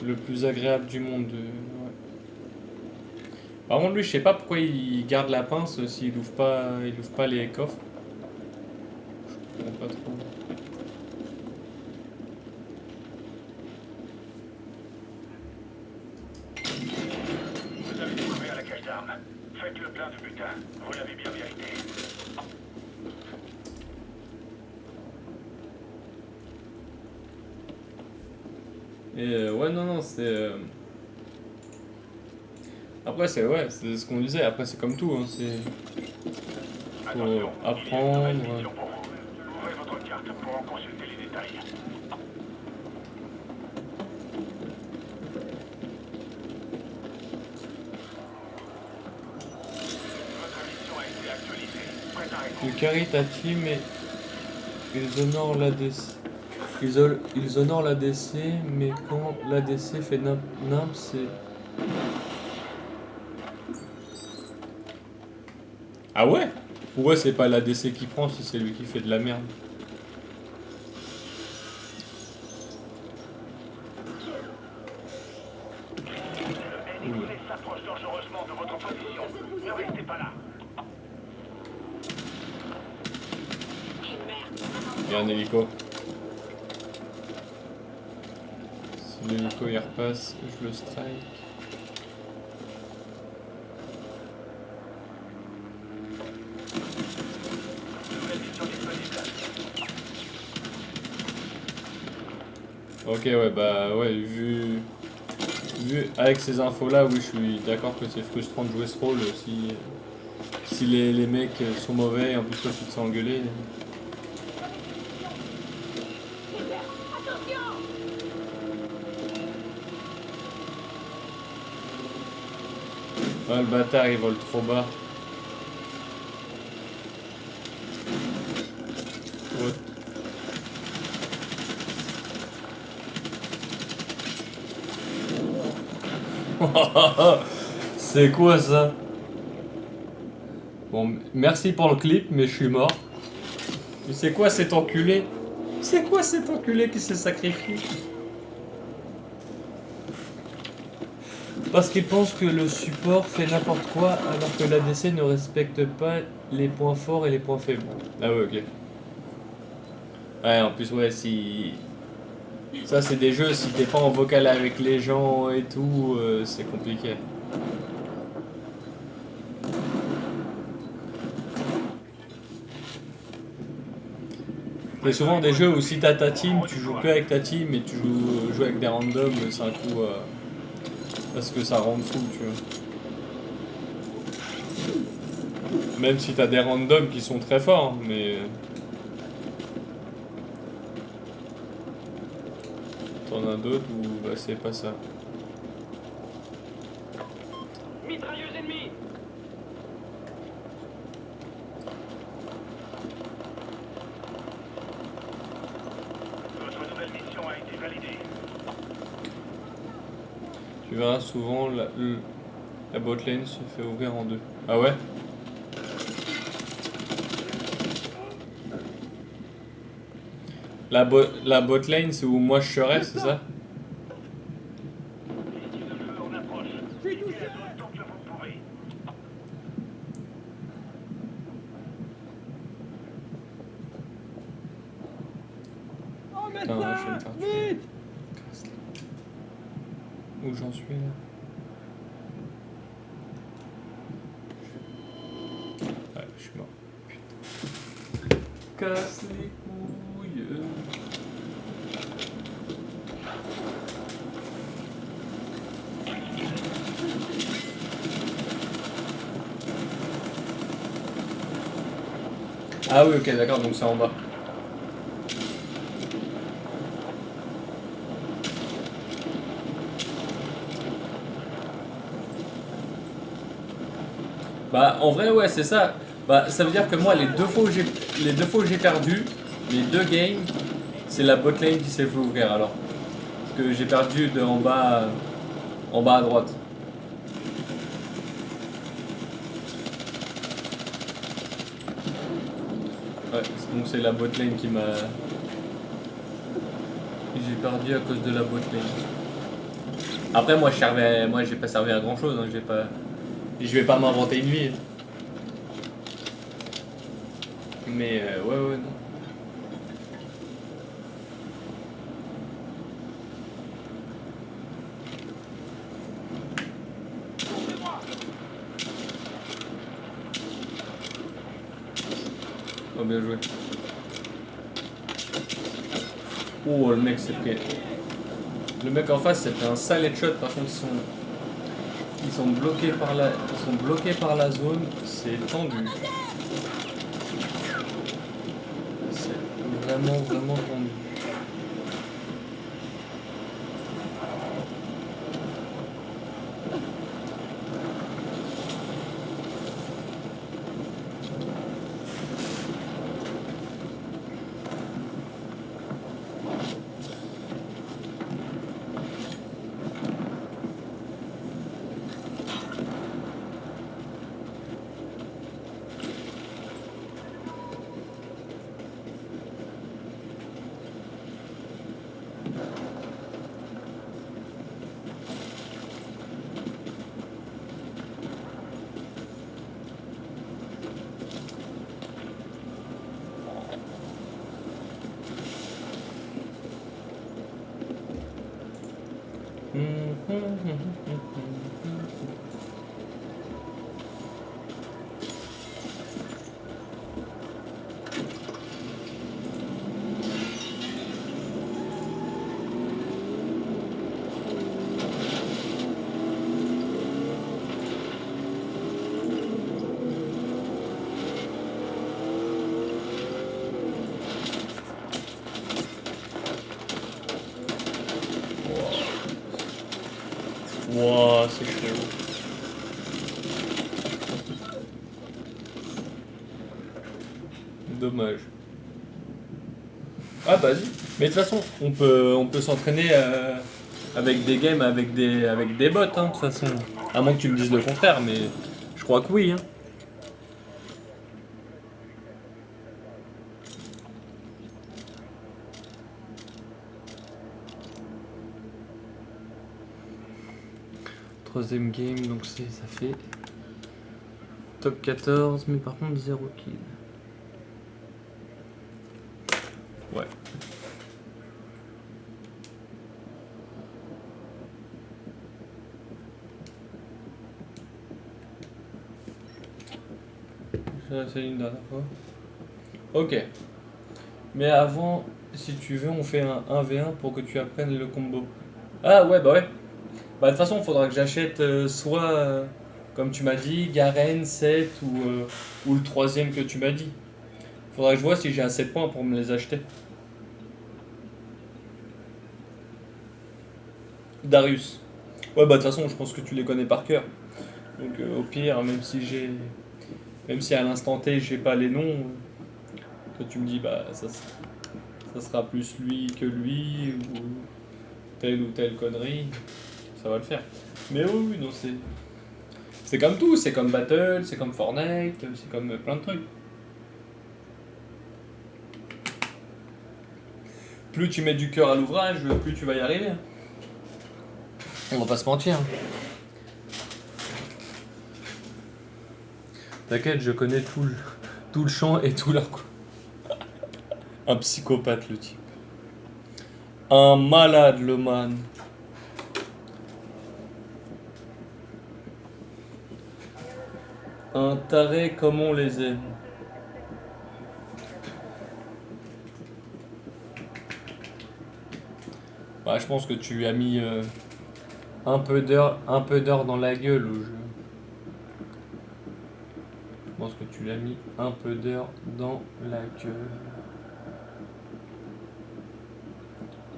le plus agréable du monde. Ouais. Par contre, lui, je sais pas pourquoi il garde la pince s'il ouvre pas les coffres. Je comprends pas trop. Vous avez découvert la cache d'armes. Faites le plein de butin. Vous l'avez bien mérité. Et ouais, non, c'est... Après, c'est ce qu'on disait. Après, c'est comme tout. Hein, c'est... Faut Attention, apprendre. il y a une nouvelle mission pour vous. Ouvrez votre carte pour en consulter les détails. Votre mission a été actualisée. Préparez-vous. Tu carry ta team et ils honorent l'ADC. Ils honorent l'ADC, mais quand l'ADC fait nimp, c'est... Ah ouais? Pourquoi c'est pas l'ADC qui prend si c'est lui qui fait de la merde? Le ennemi s'approche dangereusement de votre position. Ne restez pas là. Il y a un hélico. Si l'hélico il repasse, je le strike. Nouvelle mission disponible. Ok, ouais, bah ouais, vu avec ces infos là, oui, je suis d'accord que c'est frustrant de jouer ce rôle si les mecs sont mauvais et en plus toi tu te sens engueuler. Attention! Ah, le bâtard il vole trop bas. Ouais. C'est quoi ça? Bon, merci pour le clip, mais je suis mort. Mais c'est quoi cet enculé? C'est quoi cet enculé qui s'est sacrifié? Parce qu'il pense que le support fait n'importe quoi alors que l'ADC ne respecte pas les points forts et les points faibles. Ah ouais, ok. Ouais, en plus, ouais, si... Ça, c'est des jeux, si t'es pas en vocal avec les gens et tout, c'est compliqué. C'est souvent des jeux où si t'as ta team, tu joues que avec ta team et tu joues avec des randoms, c'est un coup... parce que ça rend fou, tu vois. Même si t'as des randoms qui sont très forts, mais... T'en as d'autres où bah, c'est pas ça. Mitrailleuse ennemie. Votre nouvelle mission a été validée. Tu verras souvent la botlane se fait ouvrir en deux. Ah ouais? La botlane, c'est où moi je serais, c'est ça? Missile de feu en approche. Quittez la zone tant que vous pouvez. Putain, je vais me faire tuer. Où j'en suis là? Ouais, je suis mort. Putain. Casse les couilles. Ah oui, ok, d'accord, donc c'est en bas. Bah en vrai ouais c'est ça. Bah ça veut dire que moi les deux fois où j'ai perdu, les deux games, c'est la botlane qui s'est fait ouvrir alors. Parce que j'ai perdu de en bas à droite. Ouais, donc c'est la botlane qui m'a... J'ai perdu à cause de la botlane. Après moi j'ai pas servi à grand chose, hein, je vais pas m'inventer une vie. Mais ouais non. Oh bien joué. Oh le mec s'est pris. Le mec en face s'est pris un sale headshot, par contre ils sont bloqués par la zone, c'est tendu. C'est vraiment tendu. Wow, c'est chelou. Dommage. Ah vas-y. Mais de toute façon, on peut s'entraîner avec des games, avec des bots, hein, de toute façon. À moins que tu me dises le contraire, mais je crois que oui. Hein. Troisième game, donc ça fait top 14, mais par contre 0 kill. Ouais. J'ai essayé une dernière fois. Ok. Mais avant, si tu veux, on fait un 1v1 pour que tu apprennes le combo. Ah ouais, bah ouais. Bah de toute façon, il faudra que j'achète soit, comme tu m'as dit, Garen, 7 ou le troisième que tu m'as dit. Faudra que je vois si j'ai assez de points pour me les acheter. Darius. Ouais, bah de toute façon, je pense que tu les connais par cœur. Donc au pire, même si à l'instant T, j'ai pas les noms, toi tu me dis, bah ça sera plus lui que lui, ou telle connerie, ça va le faire. Mais oui, oui, non, c'est comme tout, c'est comme Battle, c'est comme Fortnite, c'est comme plein de trucs. Plus tu mets du cœur à l'ouvrage, plus tu vas y arriver. On va pas se mentir. T'inquiète, je connais tout le champ et tout leur coup. Un psychopathe, le type. Un malade, le man. Un taré comme on les aime. Bah, je pense que tu as mis un peu d'heure dans la gueule au jeu. Je pense que tu l'as mis un peu d'heure dans la gueule.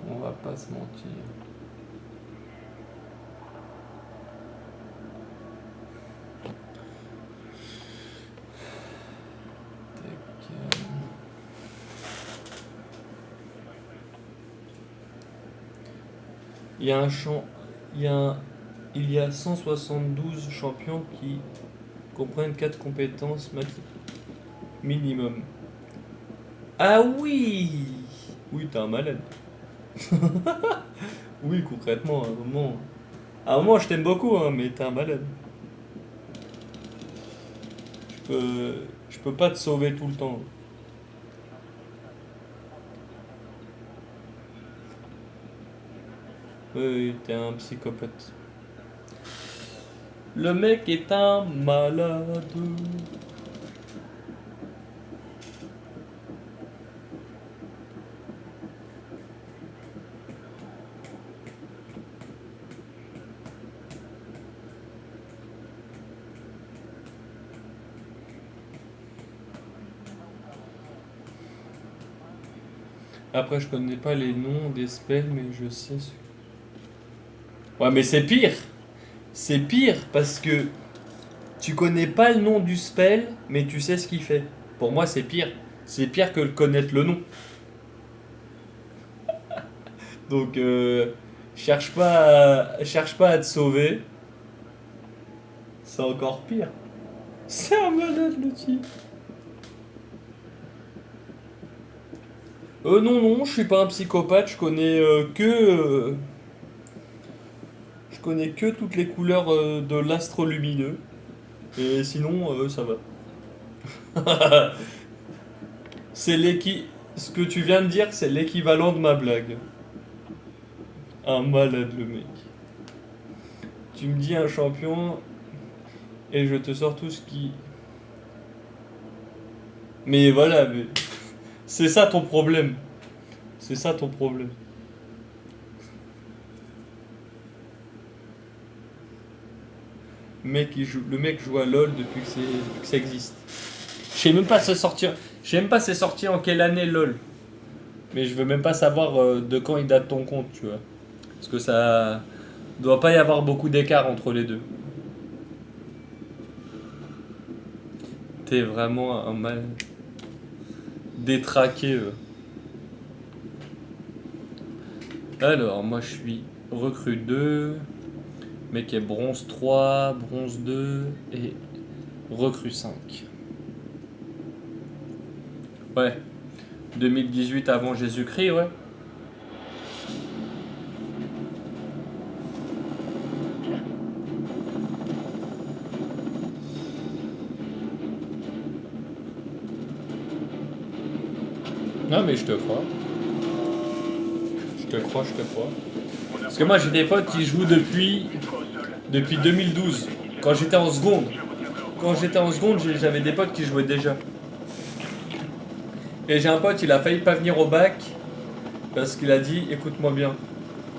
On va pas se mentir. Il y a un champ, il y a 172 champions qui comprennent 4 compétences minimum. Ah oui! Oui, t'es un malade. Oui, concrètement, à un moment, je t'aime beaucoup, hein, mais t'es un malade. Je peux pas te sauver tout le temps. Oui, t'es un psychopathe. Le mec est un malade. Après, je connais pas les noms des spells, mais je sais ce. Ouais, mais c'est pire. C'est pire parce que tu connais pas le nom du spell, mais tu sais ce qu'il fait. Pour moi, c'est pire. C'est pire que connaître le nom. Donc, cherche pas à te sauver. C'est encore pire. C'est un malade, le type. Non, je suis pas un psychopathe. Je connais que toutes les couleurs de l'astre lumineux. Et sinon, ça va. Ce que tu viens de dire, c'est l'équivalent de ma blague. Un malade, le mec. Tu me dis un champion et je te sors tout ce qui... Mais voilà, mais... c'est ça ton problème. C'est ça ton problème. Le mec joue à LoL depuis que ça existe. Je sais même pas se sortir. Je sais même pas c'est sorti en quelle année LoL. Mais je veux même pas savoir de quand il date ton compte, tu vois. Parce que ça doit pas y avoir beaucoup d'écart entre les deux. T'es vraiment un mal détraqué. Alors, moi je suis recrue 2. Mec est bronze 3, bronze 2 et recrue 5. Ouais. 2018 avant Jésus-Christ, ouais. Non mais je te crois. Je te crois. Parce que moi j'ai des potes qui jouent depuis 2012. Quand j'étais en seconde. J'avais des potes qui jouaient déjà. Et j'ai un pote, il a failli pas venir au bac parce qu'il a dit, écoute-moi bien.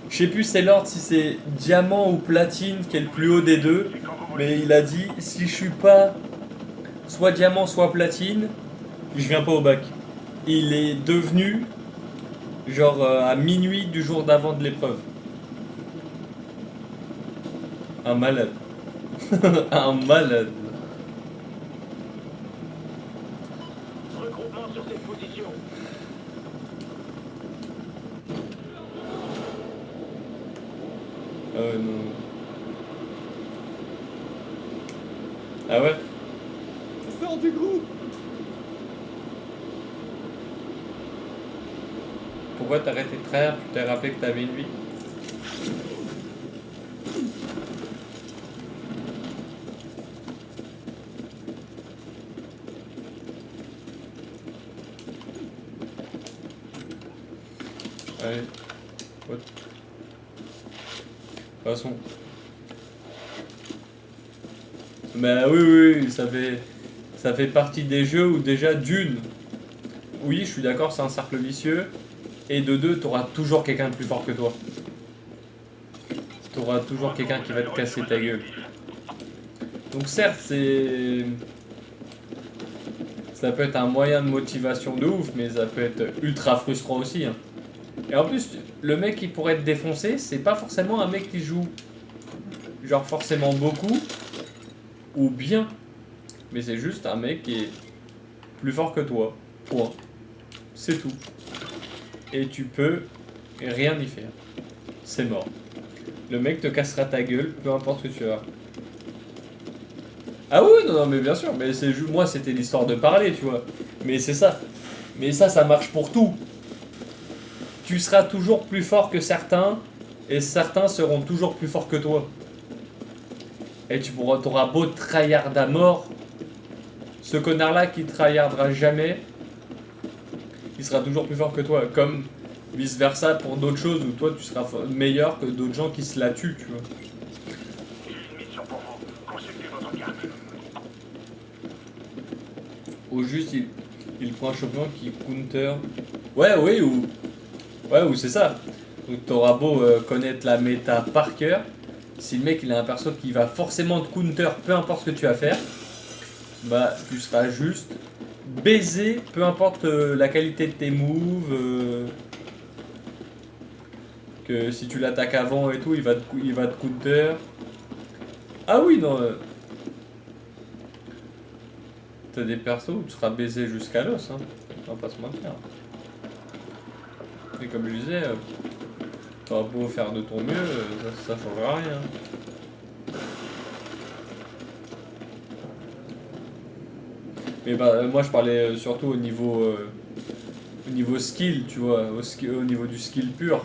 Je sais plus c'est l'ordre si c'est diamant ou platine qui est le plus haut des deux, mais il a dit si je suis pas soit diamant soit platine, je viens pas au bac. Il est devenu genre à minuit du jour d'avant de l'épreuve. Un malade. Un malade. Regroupement sur cette position. Ah ouais, non. Ah ouais? Sors du groupe. Pourquoi t'as arrêté de trahir? Tu t'es rappelé que t'avais une vie? Allez. What? De toute façon. Bah oui, ça fait partie des jeux où déjà d'une, oui, je suis d'accord, c'est un cercle vicieux, et de deux, t'auras toujours quelqu'un de plus fort que toi. T'auras toujours quelqu'un qui va te casser ta gueule. Donc certes, ça peut être un moyen de motivation de ouf, mais ça peut être ultra frustrant aussi. Hein. Et en plus, le mec qui pourrait te défoncer, c'est pas forcément un mec qui joue genre forcément beaucoup ou bien, mais c'est juste un mec qui est plus fort que toi. Point. C'est tout. Et tu peux rien y faire. C'est mort. Le mec te cassera ta gueule, peu importe ce que tu as. Ah oui, non, mais bien sûr, mais c'est moi c'était l'histoire de parler, tu vois. Mais c'est ça. Mais ça marche pour tout. Tu seras toujours plus fort que certains, et certains seront toujours plus forts que toi. Et t'auras beau tryhard à mort, ce connard-là qui tryhardera jamais, il sera toujours plus fort que toi. Comme vice versa pour d'autres choses où toi tu seras meilleur que d'autres gens qui se la tuent, tu vois. J'ai une mission pour vous. Consultez votre carte. Ou juste il prend un champion qui counter. Ouais, oui, ou c'est ça. Donc t'auras beau connaître la méta par cœur, si le mec il a un perso qui va forcément te counter, peu importe ce que tu vas faire, bah tu seras juste baisé, peu importe la qualité de tes moves. Que si tu l'attaques avant et tout, il va te counter. Ah oui, non. T'as des persos où tu seras baisé jusqu'à l'os, hein. On va pas se mentir. Et comme je disais, t'auras beau faire de ton mieux, ça changera rien. Mais bah, moi je parlais surtout au niveau skill, tu vois, au niveau du skill pur.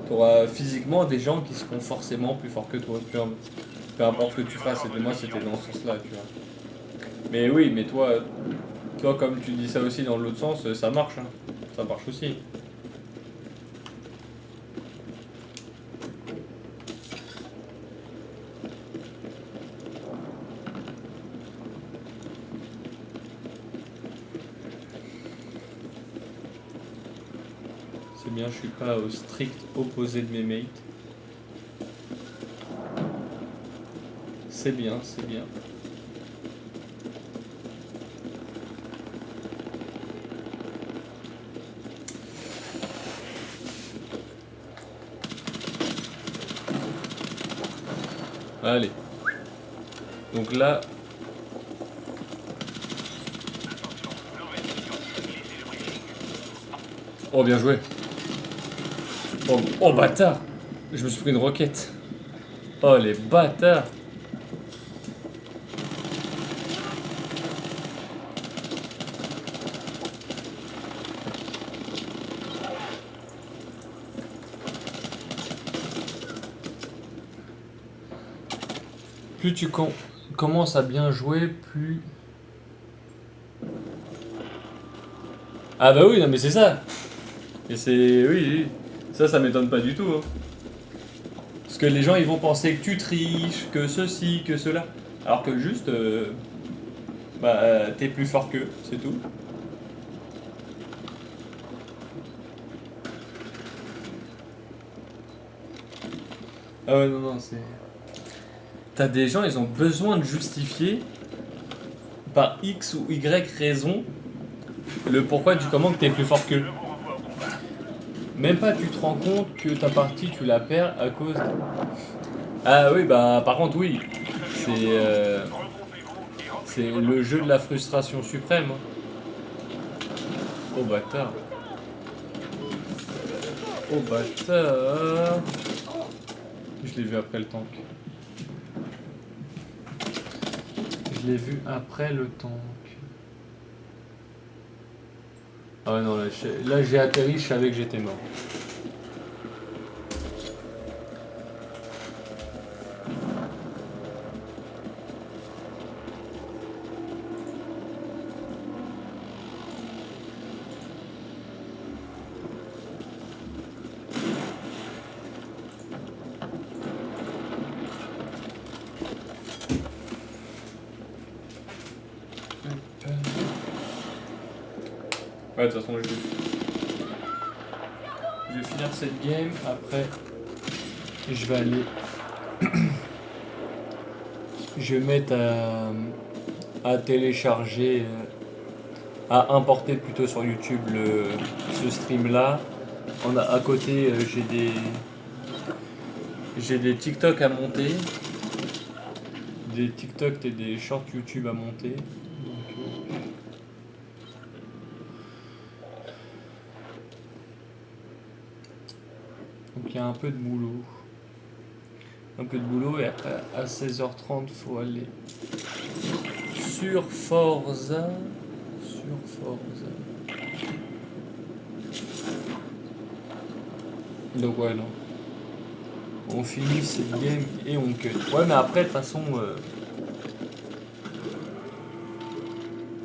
T'auras physiquement des gens qui seront forcément plus forts que toi, peu importe ce que tu fasses, et moi c'était dans ce sens-là, tu vois. Mais oui, mais toi comme tu dis ça aussi dans l'autre sens, ça marche, hein. Ça marche aussi. C'est bien, je suis pas au strict opposé de mes mates. C'est bien, c'est bien. Allez. Donc là... Oh, bien joué. Oh, oh, bâtard. Je me suis pris une roquette. Oh, les bâtards. Plus tu commences à bien jouer, plus... Ah bah oui, non mais c'est ça. Et c'est... Oui, oui. Ça m'étonne pas du tout. Hein. Parce que les gens, ils vont penser que tu triches, que ceci, que cela. Alors que juste... t'es plus fort qu'eux, c'est tout. Ah ouais, non, non, c'est... T'as des gens, ils ont besoin de justifier par X ou Y raison le pourquoi du comment que t'es plus fort qu'eux. Même pas tu te rends compte que ta partie tu la perds à cause de... Ah oui, bah par contre oui, c'est le jeu de la frustration suprême. Oh bâtard. Oh bâtard. Je l'ai vu après le tank. Je l'ai vu après le tank. Ah ouais, non, là j'ai atterri, je savais que j'étais mort. Ouais, de toute façon, je vais finir cette game. Après, je vais aller. Je vais mettre à télécharger, à importer plutôt sur YouTube ce stream là. À côté, j'ai des TikTok à monter. Des TikTok et des shorts YouTube à monter. Donc il y a un peu de boulot. Un peu de boulot et après à 16h30 faut aller sur Forza. Donc ouais non. On finit cette game et on cut. Ouais mais après de toute façon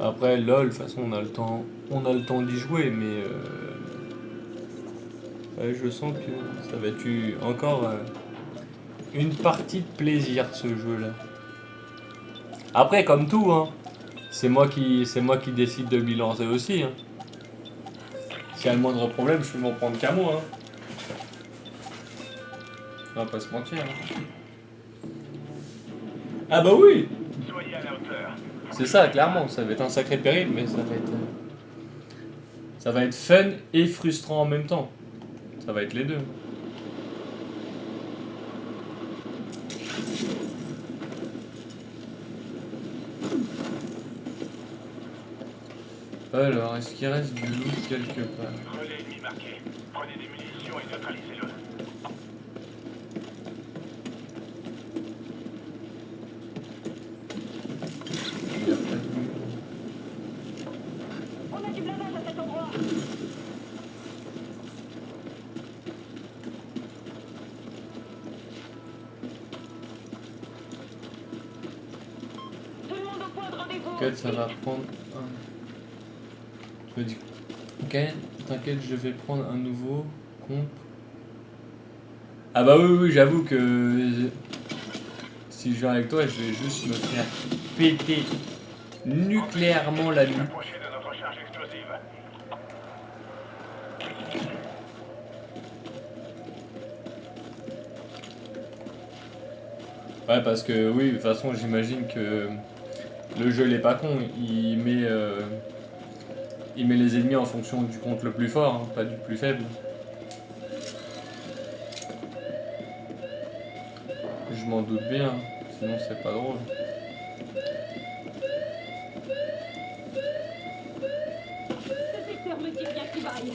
après LOL de toute façon on a le temps d'y jouer mais ouais, je sens que ça va être encore une partie de plaisir ce jeu là. Après comme tout hein, c'est moi qui décide de m'y lancer aussi hein. S'il y a le moindre problème je peux m'en prendre qu'à moi hein. On va pas se mentir hein. Ah bah oui. Soyez à la hauteur. C'est ça clairement, ça va être un sacré périple mais ça va être fun et frustrant en même temps. Ça va être les deux. Alors, est-ce qu'il reste du loot quelque part? Relais ennemi marqué. Prenez des munitions et neutralisez-le. Il y a pas de loot. On a du blindage à cet endroit. Tout le monde au point de rendez-vous. T'inquiète, ça va prendre un... Je me dis... Ok, t'inquiète, je vais prendre un nouveau comp. Ah bah oui, j'avoue que... Si je viens avec toi, je vais juste me faire péter nucléairement la nuque. Approchez de notre charge explosive. Ouais, parce que oui, de toute façon, j'imagine que le jeu il est pas con. Il met les ennemis en fonction du compte le plus fort, hein, pas du plus faible. Je m'en doute bien, hein, sinon c'est pas drôle. Ce secteur me dit bien qu'il vaille.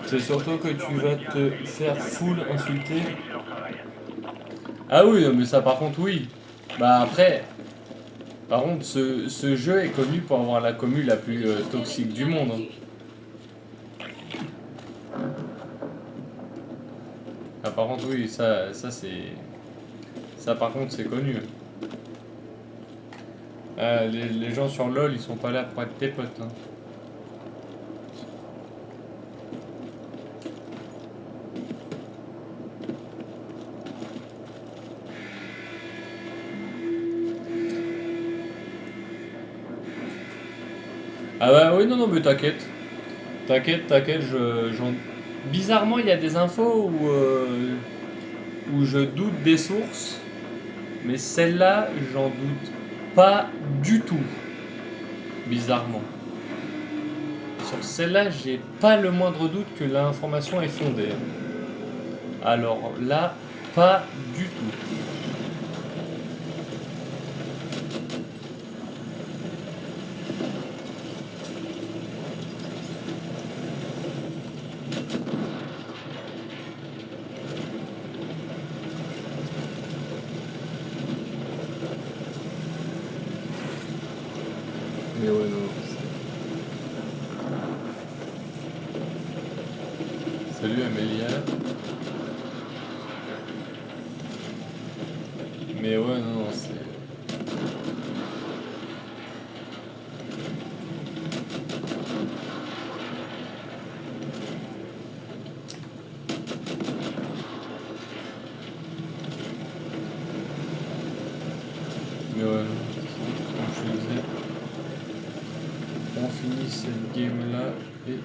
C'est surtout que tu vas te faire full insulter. Ah oui, non, mais ça par contre oui. Bah après, par contre ce jeu est connu pour avoir la commu la plus toxique du monde. Hein. Ah par contre oui, ça c'est... Ça par contre c'est connu. Les gens sur LoL ils sont pas là pour être tes potes. Hein. Ah bah oui, non, non, mais t'inquiète. T'inquiète, bizarrement, il y a des infos où je doute des sources, mais celle-là, j'en doute pas du tout. Bizarrement. Sur celle-là, j'ai pas le moindre doute que l'information est fondée. Alors là, pas du tout. Mais ouais, non. Salut Amélia. Mais ouais, non, c'est... Mais ouais, comme je te disais, on finit cette game là et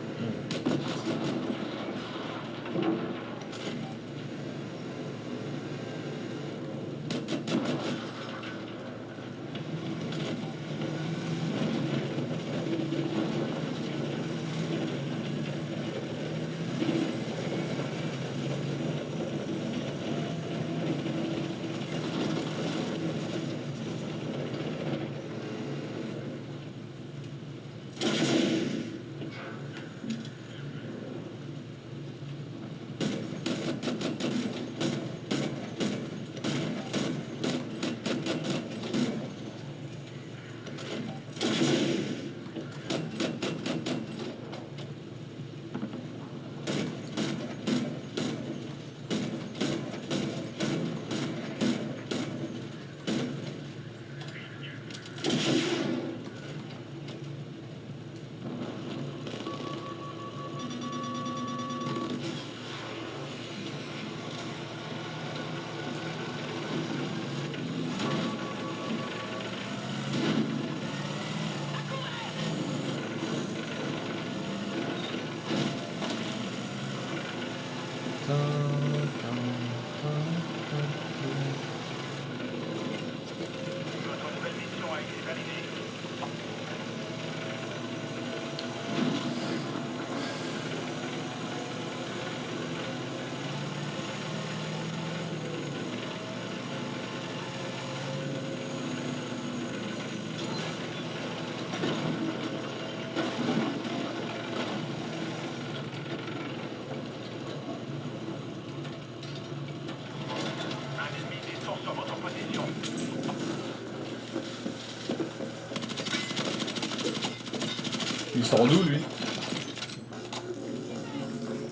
Votre nouvelle mission a été validée. Un ennemi descend sur votre position. il sort d'où lui?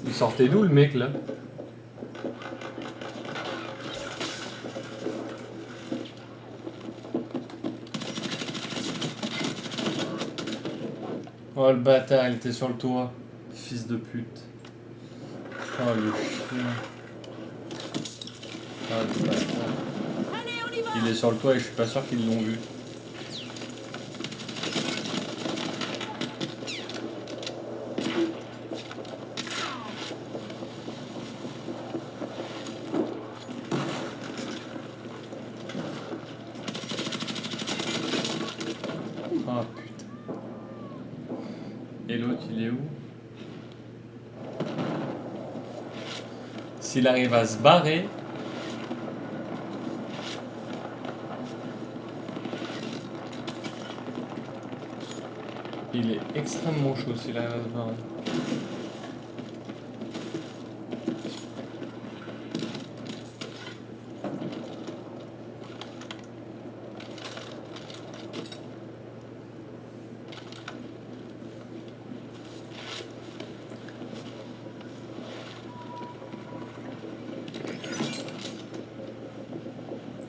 Il sortait d'où le mec là? Oh le bâtard, il était sur le toit. Fils de pute. Oh le chien. Oh le bâtard. Allez, on y va. Il est sur le toit et je suis pas sûr qu'ils l'ont vu. il est où? S'il arrive à se barrer... Il est extrêmement chaud s'il arrive à se barrer.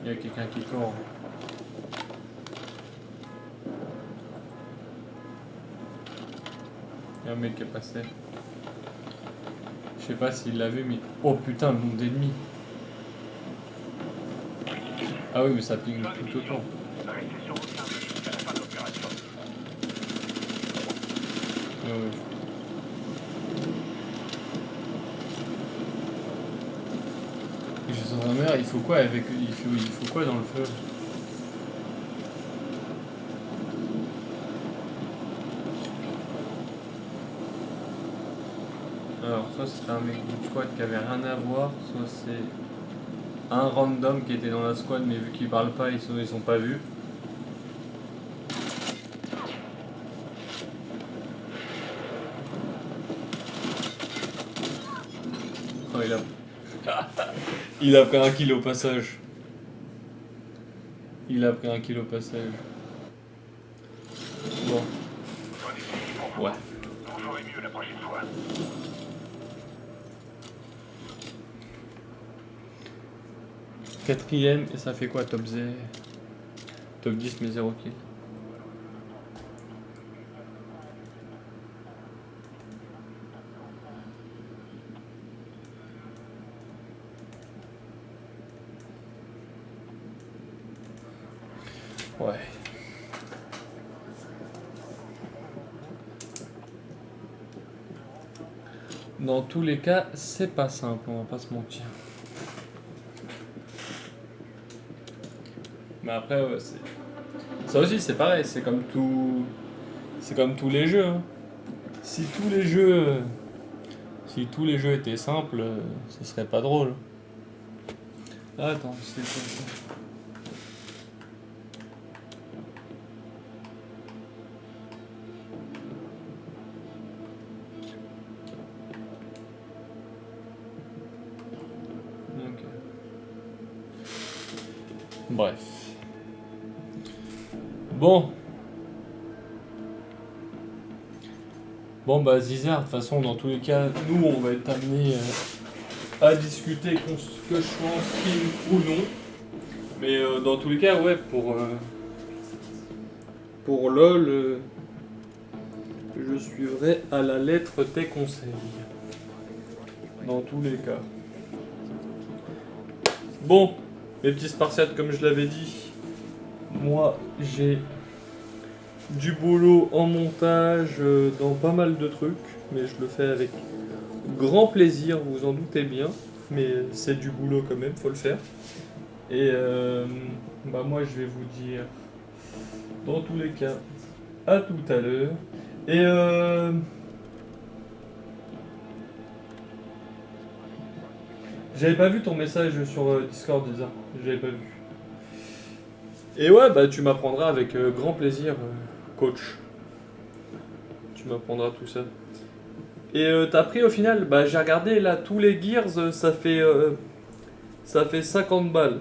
Il y a quelqu'un qui court. Il y a un mec qui est passé. Je sais pas s'il l'a vu, mais... Oh putain, le nombre d'ennemis. Ah oui, mais ça ping tout autant. Restez sur vos gardes jusqu'à la fin de l'opération. Ouais, ouais. Et je suis en mer, il faut quoi avec... Il faut quoi dans le feu? Alors, soit c'était un mec du squad qui avait rien à voir, soit c'est un random qui était dans la squad, mais vu qu'ils parlent pas, ils sont pas vus. Oh, il a pris un kill au passage. Il a pris un kill au passage. Bon. Prenez ceci pour vous. Ouais. Vous ferez mieux la prochaine fois. Quatrième, et ça fait quoi top 0? Top 10 mais 0 kill. Ouais. Dans tous les cas, c'est pas simple, on va pas se mentir. Mais après, ouais, c'est... Ça aussi, c'est pareil, c'est comme tout... C'est comme tous les jeux, hein. Si tous les jeux... Si tous les jeux étaient simples, ce serait pas drôle. Ah, attends, c'est quoi ça? Ok. Bref. Bon. Bon bah Zizar, de toute façon dans tous les cas, nous on va être amenés à discuter que je sois en stream ou non. Mais dans tous les cas, ouais, pour LOL, je suivrai à la lettre tes conseils. Dans tous les cas. Bon, mes petits Spartiates, comme je l'avais dit, moi j'ai du boulot en montage dans pas mal de trucs, mais je le fais avec grand plaisir, vous en doutez bien, mais c'est du boulot quand même, faut le faire. Et bah moi je vais vous dire, dans tous les cas, à tout à l'heure. Et j'avais pas vu ton message sur Discord, Lisa, j'avais pas vu. Et ouais, bah tu m'apprendras avec grand plaisir, coach. Tu m'apprendras tout ça. Et t'as pris au final, bah j'ai regardé là tous les gears, ça fait 50 balles.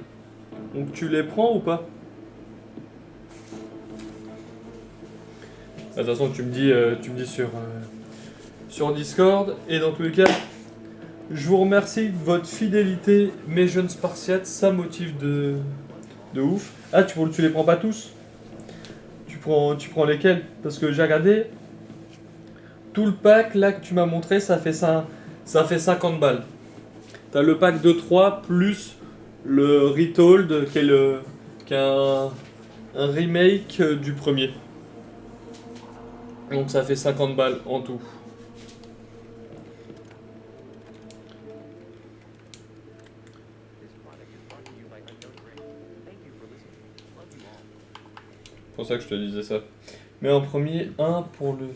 Donc tu les prends ou pas? De toute façon tu me dis sur Discord. Et dans tous les cas, je vous remercie de votre fidélité, mes jeunes Spartiates, ça motive de ouf. Ah tu les prends pas tous? Tu prends lesquels? Parce que j'ai regardé tout le pack là que tu m'as montré, ça fait 50 balles. T'as le pack de 3 plus le Retold qui est un remake du premier. Donc ça fait 50 balles en tout. C'est pour ça que je te disais ça. Mais en premier, un pour le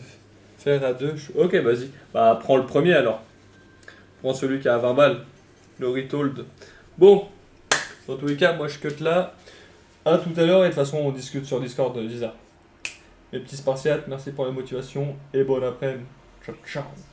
Faire à deux. Ok, vas-y. Bah, prends le premier alors. Prends celui qui a 20 balles. Le retold. Bon. Dans tous les cas, moi je cut là. À tout à l'heure et de toute façon on discute sur Discord de Lisa. Mes petits Spartiates, merci pour la motivation et bon après-midi. Ciao, ciao.